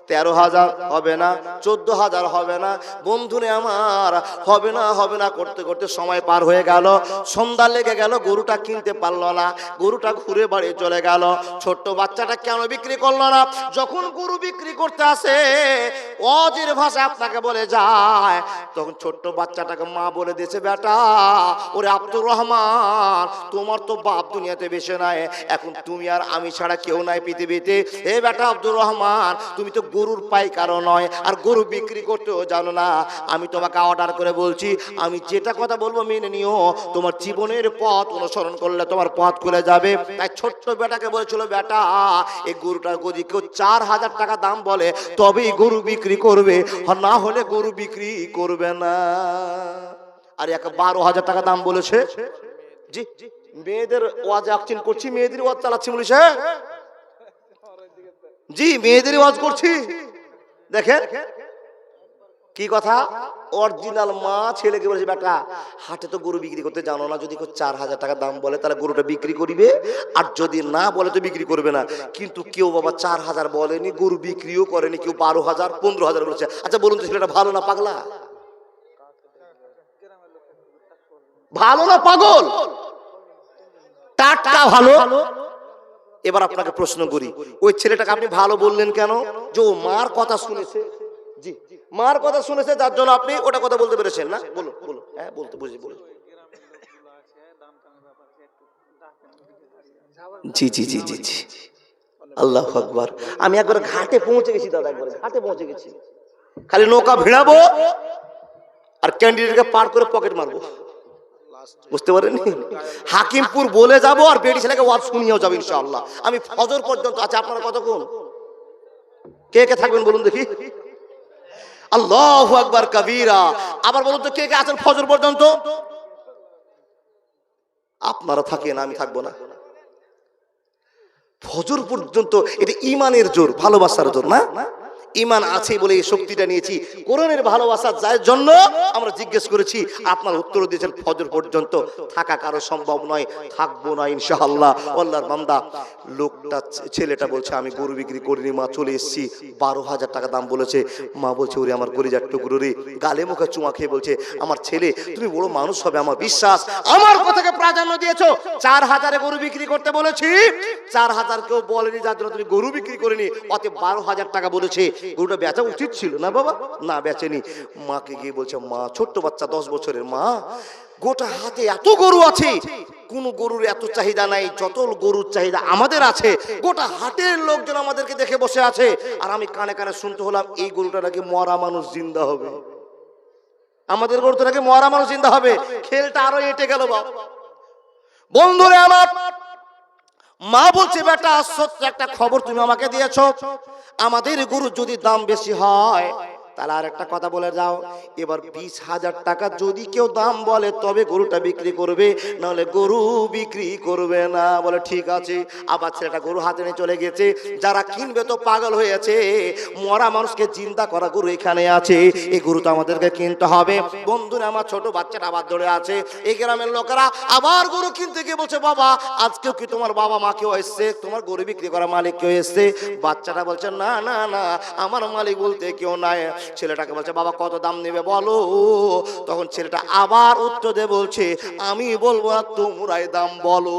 13,000 হবে না, 14,000 হবে না। বন্ধুরে আমার হবে না হবে না করতে করতে সময় পার হয়ে গেল, সন্ধ্যা লেগে গেল, গরুটা কিনতে পারলো না, গরুটা ঘুরে বাড়ি চলে গেল। ছোট্ট বাচ্চাটা কেন বিক্রি করলো না? যখন গরু বিক্রি করতে আসে অজির ভাষা আপনাকে বলে যায়, তখন ছোট্ট বাচ্চাটাকে মা বলে দিয়েছে বেটা ওরে আব্দুর রহমান তোমার তো বাপ দুনিয়াতে বেশি নাই, এখন তুমি আর আমি ছাড়া কেউ নাই পৃথিবীতে। এ বেটা আব্দুর রহমান তুমি তো গরুর পাইকারও নয়, আর গরু বিক্রি করতেও জানো না। আমি তোমাকে অর্ডার করে বলছি, আমি যেটা কথা বলবো মেনে নিও, তোমার জীবনের পথ অনুসরণ করলে তোমার পথ খুলে যাবে। তাই ছোট্ট বেটাকে বলেছিল বেটা এই গরুটার যদি কেউ 4,000 টাকা দাম বলে তবেই গরু বিক্রি করবে, আর না হলে গরু বিক্রি করবে না। আর একে 12,000 টাকা দাম বলেছে। জি মেয়েদের ওয়াজ আকচিন করছি, মেয়েদের ওয়াজ চালাচ্ছি বলেছে। জি মেয়েদের ওয়াজ করছি। দেখেন কি কথা? অরিজিনাল মা ছেলেকে বলেছে, বেটা হাটে তো গরু বিক্রি করতে জানো না, যদি 4,000 টাকা দাম বলে তাহলে গরুটা বিক্রি করিবে, আর যদি না বলে তো বিক্রি করবে না। কিন্তু কেউ বাবা 4,000 বলেনি, গরু বিক্রিও করেনি, কেউ 12,000 15,000 বলেছে। আচ্ছা বলুন তো ছেলেটা ভালো না পাগলা? ভালো না পাগল? টাটকা ভালো। এবার আপনাকে প্রশ্ন করি, ওই ছেলেটাকে আপনি ভালো বললেন কেন? যে ও মার কথা শুনেছে। জি, মার কথা শুনেছে, যার জন্য আপনি ওটা কথা বলতে পেরেছেন না। বলুন বলুন, হ্যাঁ বলতে বুঝি বলুন। জি জি জি জি জি, আল্লাহু আকবার। আমি একবার ঘাটে পৌঁছে গেছি দাদা, একবার ঘাটে পৌঁছে গেছি, খালি নৌকা ভিড়াবো আর ক্যান্ডিডেটকে পার করে পকেট মারবো, বুঝতে পারেন? হাকিমপুর বলে যাব আর বেড়ি ছেলেকে ওয়াজ শুনিয়েও যাবো ইনশাআল্লাহ। আমি ফজর পর্যন্ত আছে। আপনারা কতক্ষণ কে কে থাকবেন বলুন দেখি? আল্লাহু আকবার কাবীরা। আবার বলুন তো কে কে আছেন ফজর পর্যন্ত? আপনারা থাকেন, আমি থাকবো না। ফজর পর্যন্ত এটা ইমানের জোর, ভালোবাসার জোর না? ইমান আছে বলে এই শক্তিটা নিয়েছি, কোরআনের ভালোবাসা যার জন্য আমরা জিজ্ঞেস করেছি, আপনার উত্তর দিয়েছেন ফজর পর্যন্ত থাকা কারো সম্ভব নয়, থাকবো না ইনশাআল্লাহ। আল্লাহর বান্দা লোকটা, ছেলেটা বলছে আমি গরু বিক্রি করিনি মা, চলে এসেছি, 12,000 টাকা দাম বলেছে। মা বলছে ওরে আমার কলিজার টুকরো রে, গালে মুখে চুমা খেয়ে বলছে আমার ছেলে তুমি বড় মানুষ হবে, আমার বিশ্বাস, আমার কথাকে প্রাধান্য দিয়েছো। 4,000 গরু বিক্রি করতে বলেছি, 4,000 কেউ বলেনি, যার জন্য তুমি গরু বিক্রি করিনি, অতএব 12,000 টাকা বলেছে। গরুটা বেচা উচিত ছিল না বাবা, না বেচেনি। মাকে গিয়ে বলছে মা, ছোট্ট বাচ্চা 10 বছরের মা, গোটা হাতে এত গরু আছে, কোন গরুর এত চাহিদা নাই যত গরুর চাহিদা আমাদের আছে। গোটা হাটের লোকজন আমাদেরকে দেখে বসে আছে, আর আমি কানে কানে শুনতে হলাম এই গরুটা নাকি মরা মানুষ জিন্দা হবে, আমাদের গরুটা নাকি মরা মানুষ জিন্দা হবে। খেলটা আরো এঁটে গেল বাবা। বন্ধুরে আমার, মা বলছে বেটা সত্য একটা খবর তুমি আমাকে দিয়েছো, আমাদের গরু যদি দাম বেশি হয় তাহলে আর একটা কথা বলে যাও, এবার 20,000 টাকা যদি কেউ দাম বলে তবে গরুটা বিক্রি করবে, নাহলে গরু বিক্রি করবে না। বলে ঠিক আছে। আবার ছেলেটা গরু হাতে নিয়ে চলে গেছে। যারা কিনবে তো পাগল হয়েছে, মরা মানুষকে চিন্তা করা গরু এখানে আছে, এই গরু তো আমাদেরকে কিনতে হবে। বন্ধুরা আমার, ছোট বাচ্চাটা আবার ধরে আছে। এই গ্রামের লোকেরা আবার গরু কিনতে গিয়ে বলছে বাবা আজকেও কি তোমার বাবা মা কেউ এসছে, তোমার গরু বিক্রি করা মালিক কেউ এসছে? বাচ্চাটা বলছে না না না, আমার মালিক বলতে কেউ নাই। ছেলেটাকে বলছে বাবা কত দাম নেবে বলো। তখন ছেলেটা আবার উত্তর দিয়ে বলছে আমি বলবো না, তোমরাই দাম বলো।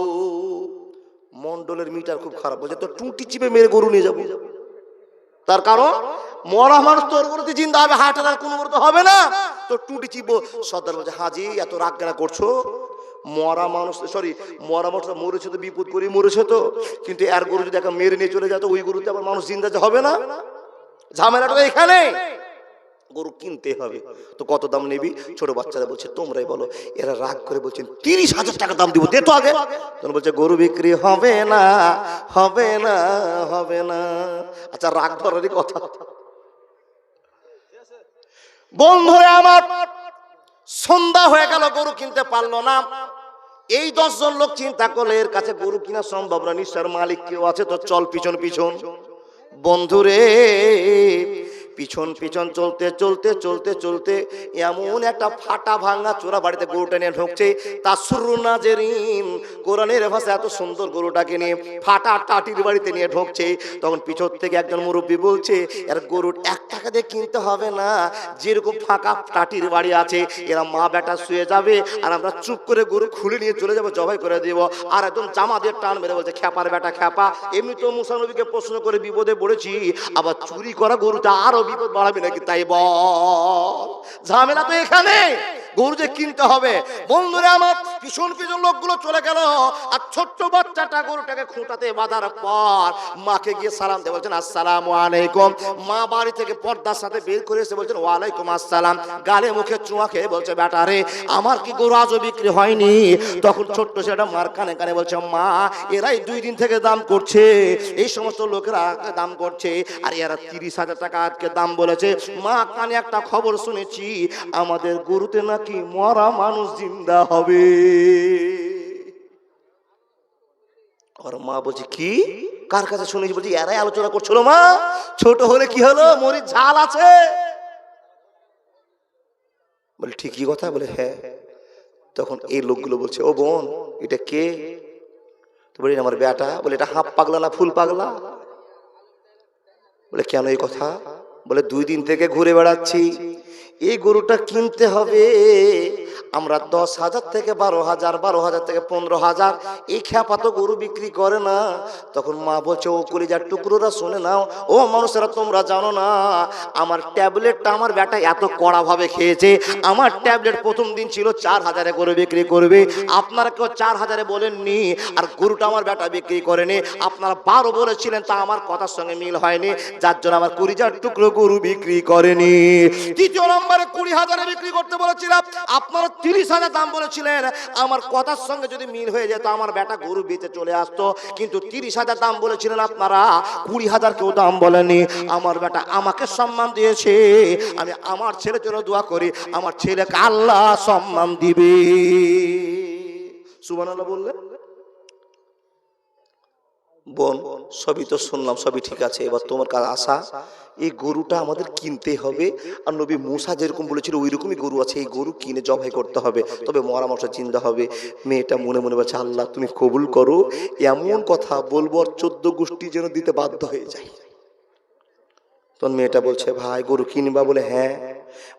মন্ডলের মিটার খুব খারাপ, বলছে তো টুটি চিপে মেরে গরু নিয়ে যাবো। তার কারণ মরা মানুষ তোর গরুতে জিন্দা হবে, হাটের আর কোনো গরু তো হবে না, তো টুটি চিপবো। সর্দার বলছে হাজি এত রাগ কেন করছো? মরা মানুষ, সরি মরা মানুষ মরেছে তো বিপদ করে মরেছে তো, কিন্তু এর গরু যদি একটা মেরে নিয়ে চলে যেত, ওই গরুতে আবার মানুষ জিন্দা হবে না। ঝামেলাটা এখানে, গরু কিনতে হবে। তো কত দাম নিবি? ছোট বাচ্চারা বলছে তোমরাই বলো। এরা রাগ করে বলছেন 30,000 টাকা দাম দিব, দে তো আগে। তখন বলছে গরু বিক্রি হবে না, হবে না, হবে না। আচ্ছা রাগ ধরারই কথা। বন্ধুরা আমার, সন্ধ্যা হয়ে গেল, গরু কিনতে পারলো না। এই 10 জন লোক চিন্তা করলে এর কাছে গরু কিনা সম্ভব না, নিশ্চয় মালিক কেউ আছে, তো চল পিছন পিছন। বন্ধুরে পিছন পিছন চলতে চলতে চলতে চলতে এমন একটা ফাটা ভাঙা চোরা বাড়িতে গরুটা নিয়ে ঢুকছে। তাসরুনাজেরিন, কোরআনের ভাষা এত সুন্দর গরুটাকে নিয়ে ফাটা টাটির বাড়িতে নিয়ে ঢুকছে। তখন পিছন থেকে একজন মুরব্বী বলছে এর গরুর 1 টাকা দিয়ে কিনতে হবে না, যেরকম ফাঁকা টাটির বাড়ি আছে এরা মা বেটা শুয়ে যাবে, আর আমরা চুপ করে গরু খুলে নিয়ে চলে যাবো, জবাই করে দেব। আর একদম জামা দিয়ে টান মেরে বলছে খ্যাপার বেটা খ্যাপা, এমনি তো মুসা নবীকে প্রশ্ন করে বিপদে পড়েছি, আবার চুরি করা গরুটা আরো বিপদ বাড়াবি নাকি, তাই বল। ঝামেলা তো এখানে, গরু যে কিনতে হবে। বন্ধুরা আমার, পিছন পিছন লোকগুলো চলে গেল, আর ছোট্ট বাচ্চাটা গরুটাকে খুঁটাতে বাঁধার পর মাকে গিয়ে সালাম দিয়ে বলছেন আসসালামু আলাইকুম। মা বাড়ি থেকে পর্দার সাথে বের করে এসে বলছেন ওয়ালাইকুম আসসালাম। গালে মুখে চুমা খেয়ে বলছে বেটা রে আমার কি গরু আজও বিক্রি হয়নি? তখন ছোট্ট সেটা মার কানে কানে বলছে মা এরাই 2 দিন থেকে দাম করছে, এই সমস্ত লোকেরা দাম করছে, আর এরা 30,000 টাকা আজকে দাম বলেছে। মা কানে একটা খবর শুনেছি, আমাদের গরুতে নাকি মরা মানুষ জিন্দা হবে। আর মা বলছে কি, কার কাছে শুনেছি? বলছি এরাই আলোচনা করছিল মা। ছোট হলে কি হলো, মরিচ ঝাল আছে। বলে ঠিকই কথা, বলে হ্যাঁ। তখন এই লোকগুলো বলছে, ও বোন এটা কে? তো বলি আমার বেটা। বলে এটা হাফ পাগলা না ফুল পাগলা? বলে কেন এই কথা? বলে 2 দিন থেকে ঘুরে বেড়াচ্ছি, এই গরুটা কিনতে হবে আমরা 10,000 থেকে 12,000, 12,000 থেকে 15,000, এই খ্যাপা তো গরু বিক্রি করে না। তখন মা বলছে, ও কলিজার টুকরোরা শুনে নাও, ও মানুষেরা তোমরা জানো না আমার ট্যাবলেটটা আমার বেটা এত কড়া ভাবে খেয়েছে। আমার ট্যাবলেট প্রথম দিন ছিল 4,000 করে বিক্রি করবে, আপনারা কেউ 4,000 বলেননি, আর গরুটা আমার বেটা বিক্রি করেনি, আপনারা 12 বলেছিলেন, তা আমার কথার সঙ্গে মিল হয়নি, যার জন্য আমার কলিজার টুকরো গরু বিক্রি করেনি। তৃতীয় নম্বরে 20,000 বিক্রি করতে বলেছিলাম, আপনারা 30,000 দাম বলেছিলেন, আমার কথার সঙ্গে যদি মিল হয়ে যেত আমার বেটা গরু বেচে চলে আসতো, কিন্তু 30,000 দাম বলেছিলেন আপনারা, 20,000 কেউ দাম বলেনি। আমার বেটা আমাকে সম্মান দিয়েছে, আমি আমার ছেলের জন্য দোয়া করি আমার ছেলেকে আল্লাহ সম্মান দিবে। সুবহানাল্লাহ বললেন। বোন সবই তো শুনলাম, সবই ঠিক আছে, এবার তোমার কাছে আসা, এই গরুটা আমাদের কিনতে হবে। আর নবী মুসা যেরকম বলেছিল ওই রকমই গরু আছে, এই গরু কিনে জবাই করতে হবে, তবে মরা মশা জিন্দা হবে। মেয়েটা মনে মনে বলছে, আল্লাহ তুমি কবুল করো, এমন কথা বলবো আর 14 গোষ্ঠী যেন দিতে বাধ্য হয়ে যায়। তখন মেয়েটা বলছে, ভাই গরু কিনবা? বলে হ্যাঁ।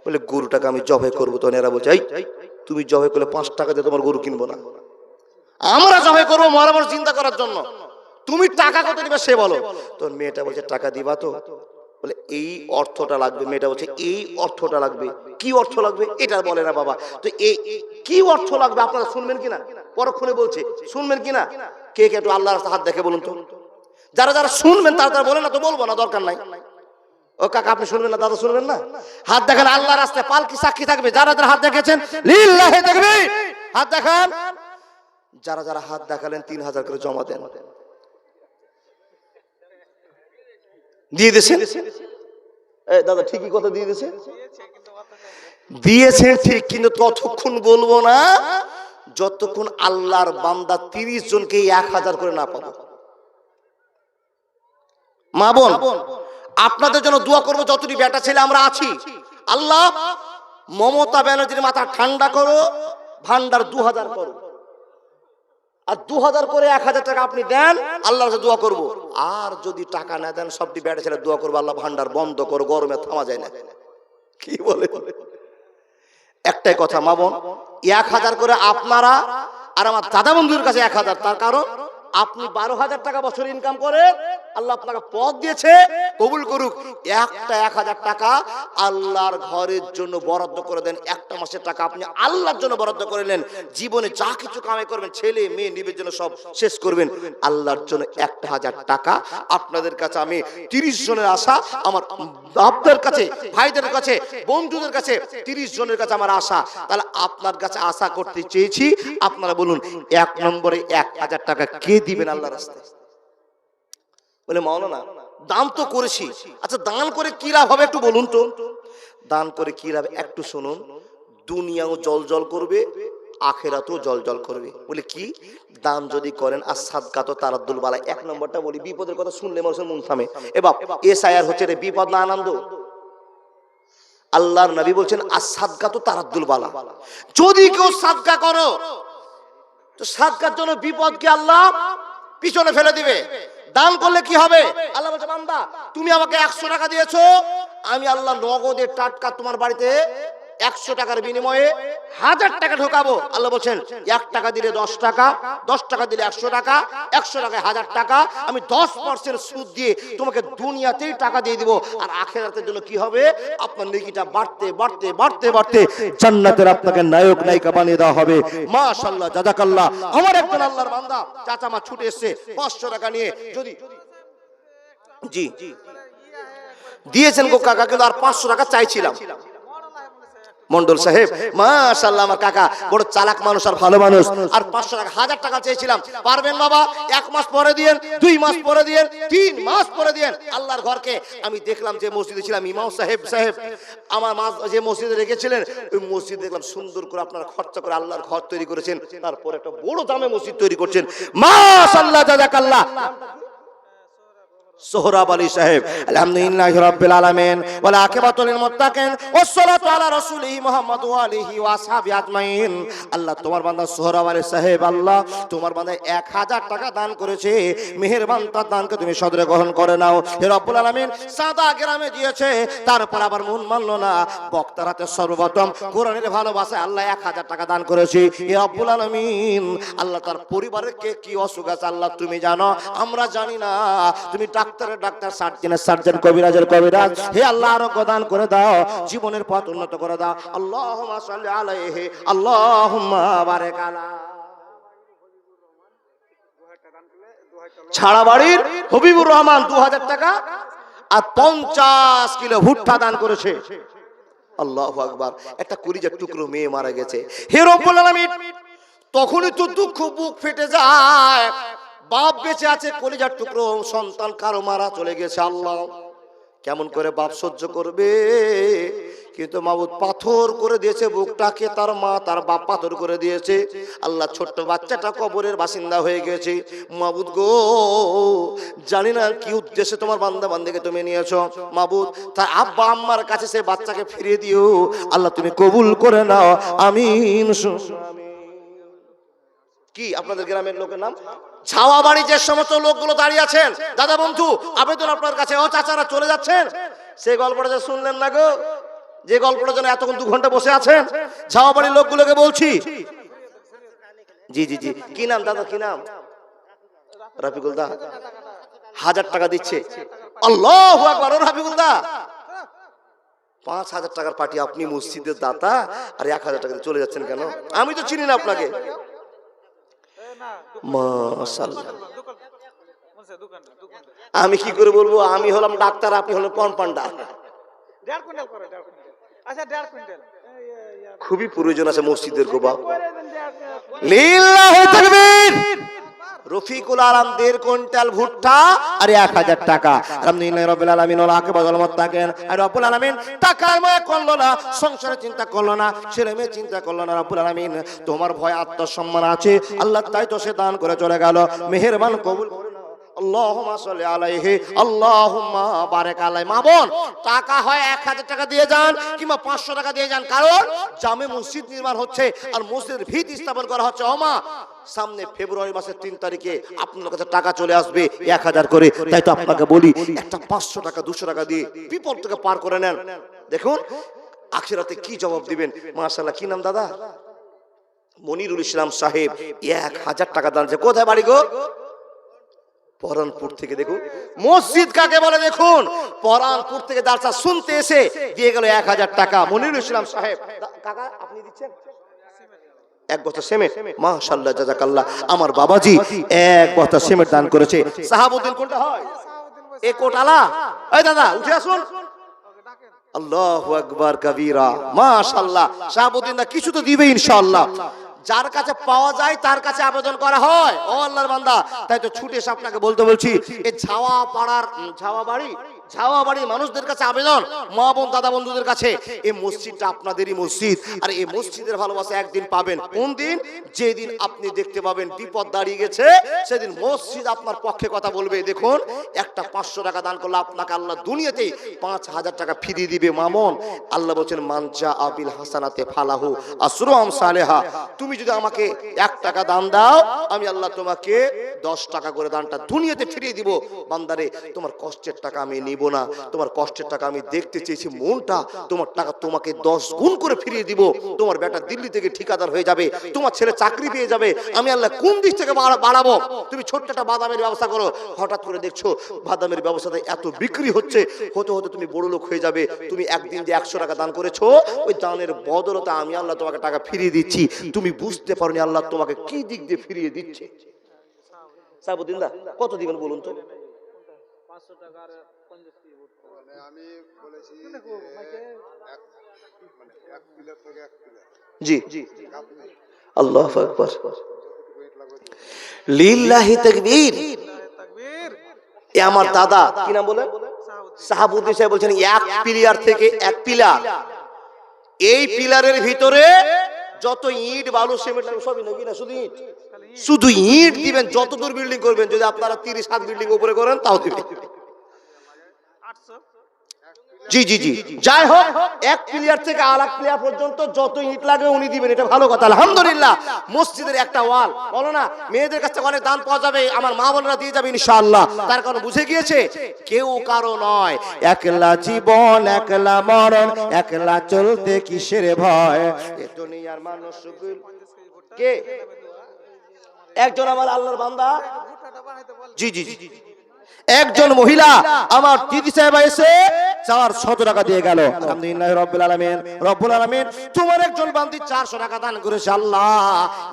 বলে গরুটাকে আমি জবাই করবো। তখন এরা বলছে, এই তুমি জবাই করলে 5 টাকা দিয়ে তোমার গরু কিনবো না, আমরা জবাই করবো মরা মশা জিন্দা করার জন্য, তুমি টাকা কত দিবে সে বলো। তখন মেয়েটা বলছে, টাকা দিবা তো? বলে এই অর্থটা লাগবে। মেয়েটা বলছে, এই অর্থটা লাগবে। কি অর্থ লাগবে এটা বলে না বাবা, তো এই কি অর্থ লাগবে আপনারা শুনবেন কিনা? পরক্ষণে বলছে, শুনবেন কিনা? কে কে একটু আল্লাহর হাত দেখে বলুন তো। যারা যারা শুনবেন তারা তারা বলে না তো, বলবো না, দরকার নাই। ও কাকা আপনি শুনবেন না, দাদা শুনবেন না? হাত দেখান, আল্লাহর রাস্তায় পালকি সাক্ষী থাকবে। যারা যারা হাত দেখেছেন লিল্লাহি তাকবীর, হাত দেখান। যারা যারা হাত দেখালেন 3,000 করে জমা দেন। দিয়ে দিয়েছে দাদা, ঠিকই কথা দিয়ে দিয়েছে, দিয়েছে ঠিক, কিন্তু ততক্ষণ বলবো না যতক্ষণ আল্লাহর বান্দা 30 জনকে 1,000 করে না পাবো। মা বোন আপনাদের জন্য দোয়া করবো, যতটি বেটা ছেলে আমরা আছি, আল্লাহ মমতা ব্যানার্জির মাথা ঠান্ডা করো, ভান্ডার 2,000 করো, আর 2,000 করে 1,000 টাকা আপনি দেন, আল্লাহর কাছে দোয়া করবো। আর যদি টাকা না দেন সবটি বেটা ছেলে দোয়া করবো, আল্লাহ ভান্ডার বন্ধ করো, গরমে থামা যায় না। কি বলে? একটাই কথা মা বোন, 1,000 করে আপনারা আর আমার দাদা বন্ধুর কাছে 1,000, তার কারণ আপনি 12,000 টাকা বছর ইনকাম করেন, আল্লাহ আপনাকে পদ দিয়েছে, কবুল করুক। একটা 1,000 টাকা আল্লাহর ঘরের জন্য বরাদ্দ করে দেন, একটা মাসের টাকা আপনি আল্লাহর জন্য বরাদ্দ করে নেন। জীবনে যা কিছু কামাই করবেন, ছেলে মেয়ে নিবের জন্য সব শেষ করবেন, আল্লাহর জন্য 1,000 টাকা। আপনাদের কাছে আমি 30 জনের আশা, আমার আপনার কাছে, ভাইদের কাছে, বন্ধুদের কাছে 30 জনের কাছে আমার আশা। তাহলে আপনার কাছে আশা করতে চেয়েছি, আপনারা বলুন 1 নম্বরে 1,000 টাকা কে দিবেন আল্লাহর রাস্তায়? বলে মাওলানা দান তো করেছি, আচ্ছা দান করে কি লাভ হবে একটু বলুন তো। দান করে কি লাভ একটু শুনুন, দুনিয়াও জল জল করবে, আখেরাতেও জল জল করবে। বলে কি? দান যদি করেন আর সাদকাত তারাদ্দুল বালা। 1 নম্বরটা বলি, বিপদের কথা শুনলে মানুষের মন থামে। এবার এসআইআর হচ্ছে রে বিপদ না আনন্দ? আল্লাহর নবী বলছেন আর সাদকাত তারাদ্দুল বালা, যদি কেউ সাদকা করো তো সাদকার জন্য বিপদকে আল্লাহ পিছনে ফেলে দিবে। দান করলে কি হবে? আল্লাহ বলছে, বান্দা তুমি আমাকে 100 টাকা দিয়েছো, আমি আল্লাহ নগদে টাটকা তোমার বাড়িতে 100 টাকার বিনিময়ে 1000 টাকা ঢোকাবো। আল্লাহ বলছেন 1 টাকা দিলে 10 টাকা, 10 টাকা দিলে 100 টাকা, 100 টাকায় 1000 টাকা, আমি 10% সুদ দিয়ে তোমাকে দুনিয়াতেই টাকা দিয়ে দিব। আর আখিরাতের জন্য কি হবে? আপনার নেকিটা বাড়তে বাড়তে বাড়তে বাড়তে জান্নাতের আপনাকে নায়ক নায়িকা বানিয়ে দেওয়া হবে। মাশাআল্লাহ, জাযাকাল্লাহ। আমার একজন আল্লাহর বান্দা চাচা মা ছুটে এসেছে 500 টাকা নিয়ে, যদি জি দিয়েছেন গো কাকা, কিন্তু আর 500 টাকা চাইছিলাম। মন্ডল সাহেব মাশাআল্লাহ, আমার কাকা বড় চালাক মানুষ আর ভালো মানুষ, আর 500 টাকা 1000 টাকা চেয়েছিলাম। পারবেন বাবা? 1 মাস পরে দিয়েন, 2 মাস পরে দিয়েন, 3 মাস পরে দিয়েন। আল্লাহর ঘরকে আমি দেখলাম, যে মসজিদে ছিলাম, ইমাম সাহেব আমার মা যে মসজিদে রেখেছিলেন, ওই মসজিদ দেখলাম সুন্দর করে আপনারা খরচা করে আল্লাহর ঘর তৈরি করেছেন, তারপর একটা বড় দামে মসজিদ তৈরি করছেন। মাশাআল্লাহ, জাযাকাল্লাহ। সোহরাব আলী সাহেব। আলহামদুলিল্লাহি রাব্বিল আলামিন ওয়াল আকিবাতু লিল মুত্তাকিন ওয়াসসালাতু আলা রাসূলিহি মুহাম্মদ ওয়া আলিহি ওয়া আসহাবি আজমাইন। আল্লাহ তোমার বান্দা সোহরাব আলী সাহেব, আল্লাহ তোমার বান্দা 1000 টাকা দান করেছে, মেহেরবান তার দানকে তুমি সদরে গ্রহণ করে নাও। হে রব্বুল আলামিন, সাদা গ্রামে দিয়েছে, তারপর আবার মন মানলো না, বক্তার হাতে সর্বপ্রথম কোরআনের ভালোবাসায় আল্লাহ 1000 টাকা দান করেছে। হে রব্বুল আলামিন, আল্লাহ তার পরিবারের কে কি অসুখ আছে আল্লাহ তুমি জানো, আমরা জানি না। তুমি ডাক্তারের ডাক্তার, সার্জনের সার্জন, কবিরাজের কবিরাজ। হে আল্লাহ আরোগ্য দান করে দাও, জীবনের পথ উন্নত করে দাও। আল্লাহুম্মা সাল্লি আলাইহি, আল্লাহুম্মা বারিক আলা। ছাড়া বাড়ির হবিবুর রহমান 2000 টাকা আর 50 কিলো ভুট্টা দান করেছে। আল্লাহু আকবার। একটা কলিজার টুকরো মেয়ে মারা গেছে। হে রব্বুল আলামিন, তখনই তো দুঃখ বুক ফেটে যায়। বাপ বেঁচে আছে, কলিজার টুকরো সন্তান কারো মারা চলে গেছে। আল্লাহ কেমন করে বাপ সহ্য করবে? কিন্তু মাবুদ পাথর করে দিয়েছে বুকটাকে, তার মা তার বাপ পাথর করে দিয়েছে। আল্লাহ ছোট্ট বাচ্চাটা কবরের বাসিন্দা হয়ে গেছে। মাবুদ গো, জানি না কি উদ্দেশ্যে তোমার বান্দা বান্দিকে তুমি নিয়েছো। মাবুদ তার আব্বা আম্মার কাছে সে বাচ্চাকে ফিরিয়ে দিও। আল্লাহ তুমি কবুল করে নাও, আমিন। কি আপনাদের গ্রামের লোকের নাম? ছাওয়া বাড়ি। যে সমস্ত লোকগুলো দাঁড়িয়ে আছেন, দাদা বন্ধু, আবেদন আপনার কাছে, ও চাচারা চলে যাচ্ছেন, সেই গল্পটা যে শুনলেন না গো, যে গল্পটা যেন এতক্ষণ 2 ঘন্টা বসে আছেন, ছাওয়া বাড়ির লোকগুলোকে বলছি। জি জি জি, কি নাম দাদা, কি নাম? রাফিকুল দা 1000 টাকা দিচ্ছে। আল্লাহু আকবার। ও রাফিকুল দা, 5000 টাকার পার্টি, আপনি মসজিদের দাতা, আর 1000 টাকা দিয়ে চলে যাচ্ছেন কেন? আমি তো চিনি না আপনাকে। মাশাআল্লাহ। আমি কি করে বলবো? আমি হলাম ডাক্তার, আপনি হলেন কম্পাউন্ডার। খুবই প্রয়োজন আছে মসজিদের গো বাপ। লিল্লাহি তাকবীর। রফিকুল আলম 1.5 কুইন্টাল ভুট্টা আর 1000 টাকা। আলহামদুলিল্লাহি রাব্বিল আলামিন ওয়া আকিবাতুল মুত্তাকিন। আর রব্বুল আলামিন টাকার ভয় করলো না, সংসারের চিন্তা করলো না, ছেলে মেয়ে চিন্তা করলো না। রব্বুল আলামিন তোমার ভয় আত্মসম্মান আছে আল্লাহ, তাই তো সে দান করে চলে গেল। মেহেরবান কবুল করে নাও। আল্লাহুম্মা সাল্লি আলাইহি, আল্লাহুম্মা বারিক আলাইহি। মা বোন, টাকা হয় 1000 টাকা দিয়ে যান কিংবা 500 টাকা দিয়ে যান, কারণ জামে মসজিদ নির্মাণ হচ্ছে আর মসজিদের ভিত স্থাপন করা হচ্ছে। ওমা, সামনে ফেব্রুয়ারি মাসের 3 তারিখে আপনার কাছে টাকা চলে আসবে 1000 করে। তাই তো আপনাকে বলি, একটা 500 টাকা 200 টাকা দিয়ে বিপদ থেকে পার করে নেন। দেখুন আখিরাতে কি জবাব দিবেন। মাশাআল্লাহ। কি নাম দাদা? মনিরুল ইসলাম সাহেব 1000 টাকা দান। কোথায় বাড়ি গো? পরানপুর থেকে। দেখুন মসজিদ কাকে বলে, দেখুন পরানপুর থেকে দার্সা শুনতে এসে দিয়ে গেল 1000 টাকা মনিরুল ইসলাম সাহেব। কাকা আপনি দিচ্ছেন 1 বস্তা সিমেন্ট। মাশাআল্লাহ, জাযাকাল্লাহ। আমার বাবাজি 1 বস্তা সিমেন্ট দান করেছে। সাহাবউদ্দিন কোনটা হয়? এ কোটালা। এই দাদা উঠে আসুন। আল্লাহু আকবার কবীরা। মাশাআল্লাহ। সাহাবউদ্দিন কিছু তো দিবে ইনশাআল্লাহ। যার কাছে পাওয়া যায় তার কাছে আবেদন করা হয়। ও আল্লাহর বান্দা, তাই তো ছুটে এসে আপনাকে বলতে বলছি, এই ছাওয়া পাড়ার ঝাওয়া বাড়ির মানুষদের কাছে আবেদন, মা বোন দাদা বন্ধুদের কাছে, এই মসজিদটা আপনাদেরই মসজিদ। আর এই মসজিদের ভালোবাসা একদিন পাবেন। কোন দিন? যেদিন আপনি দেখতে পাবেন বিপদ দাঁড়িয়ে গেছে, সেদিন মসজিদ আপনার পক্ষে কথা বলবে। দেখুন একটা 500 টাকা দান করলে আপনাকে আল্লাহ দুনিয়াতেই 5000 টাকা ফিরিয়ে দিবে। মামুন, আল্লাহ বলছেন মানজা আবিল হাসানাতে ফালাহু আসরু আমসালেহা। তুমি যদি আমাকে 1 টাকা দান দাও, আমি আল্লাহ তোমাকে 10 টাকা করে দানটা দুনিয়াতে ফিরিয়ে দিব। বান্দারে, তোমার কষ্টের টাকা আমি নিব না, তোমার কষ্টের টাকা আমি দেখতে চেয়েছি মনটা। তোমার টাকা তোমাকে 10 গুণ করে ফিরিয়ে দিব। তোমার বেটা দিল্লি থেকে ঠিকাদার হয়ে যাবে, তোমার ছেলে চাকরি পেয়ে যাবে। আমি আল্লাহ কোন দিক থেকে বাড়াবো? তুমি ছোট্ট একটা বাদামের ব্যবসা করো, হঠাৎ করে দেখছো বাদামের ব্যবসাতে এত বিক্রি হচ্ছে, হতে হতে তুমি বড় লোক হয়ে যাবে। তুমি একদিন যে 100 টাকা দান করেছো, ওই দানের বদলতে আমি আল্লাহ তোমাকে টাকা ফিরিয়ে দিচ্ছি। তুমি বুঝতে পারোনি আল্লাহ তোমাকে কি দিক দিয়ে ফিরিয়ে দিচ্ছে। সাহাবউদ্দিন দা কত দিবেন বলুন তো? 500 টাকার 50 মানে আমি বলেছি এক পিলার থেকে এক পিলার। জি আল্লাহু আকবার। লিল্লাহি তাকবীর। এ আমার দাদা কি নাম বলে? সাহাবউদ্দিন সাহেব বলছেন 1 পিলার থেকে 1 পিলার, এই পিলারের ভিতরে যত ইট বালু সিমেন্ট সবই নাকি না, শুধু ইট দিবেন। যত দূর বিল্ডিং করবেন, যদি আপনারা 30 হাত বিল্ডিং উপরে করেন তাও দিবেন। জি জি জি, যাই হোক, এক প্লেয়ার থেকে আরেক প্লেয়ার পর্যন্ত যত ইট লাগে উনি দিবেন, এটা ভালো কথা। আলহামদুলিল্লাহ, মসজিদের একটা ওয়াল বলো না, মেয়েদের কাছ থেকে অনেক দান পাওয়া যাবে, আমার মা বোনেরা দিয়ে যাবে ইনশাআল্লাহ। তার কারণ বুঝে গিয়েছে কেউ কারো নয়, একলা জীবন একলা মরণ, একলা চলতে কিসের ভয়, এ দুনিয়ার মানুষ কে? একজন আমার আল্লাহর বান্দা, জি জি জি, একজন মহিলা আমার দিদি সাহেব এসে 400 টাকা দিয়ে গেল। আলহামদুলিল্লাহ রাব্বিল আলামিন, রব্বুল আলামিন তোমার একজন বান্দি 400 টাকা দান করেছে আল্লাহ,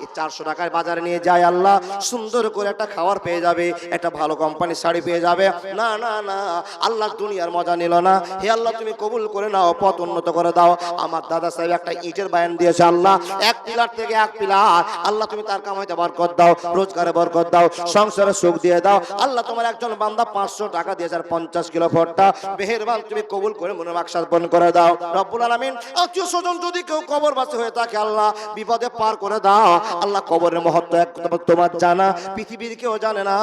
এই 400 টাকায় বাজারে নিয়ে যায় আল্লাহ, সুন্দর করে একটা খাবার পেয়ে যাবে, একটা ভালো কোম্পানির শাড়ি পেয়ে যাবে। না না না, আল্লাহ দুনিয়ার মজা নিল না। হে আল্লাহ তুমি কবুল করে নাও, পথ উন্নত করে দাও। আমার দাদা সাহেব একটা ইটের বায়ান দিয়েছে আল্লাহ, এক পিলার থেকে এক পিলার, আল্লাহ তুমি তার কামাইতে বরকত দাও, রোজগারে বরকত দাও, সংসারে সুখ দিয়ে দাও। আল্লাহ তোমার একজন বান্দা 500 টাকা দিয়েছে, 50 কিলো ভুট্টা, মেহেরবান তুমি কবুল করে মনের মাকসাদ পূরণ করে দাও রব্বুল আলামিন। আত্মীয় স্বজন যদি কেউ কবরবাসী হয়ে থাকে আল্লাহ বিপদে পার করে দাও আল্লাহ। কবরের মহত্ব একদম তোমার জানা, পৃথিবীর কেউ জানে না।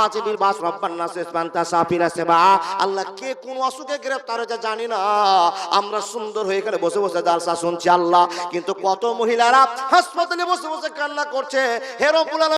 আজ বিল বাস রব্বান নাস ইসমান্তা সাফিরা সেবা, আল্লাহ কে কোন অসুখে গ্রেফতার হয়েছে জানি না, আমরা সুন্দর হয়ে এখানে বসে বসে জালসা শুনছি আল্লাহ, কিন্তু কত মহিলারা হাসপাতালে বসে বসে কান্না করছে। হে রব্বুল আলামিন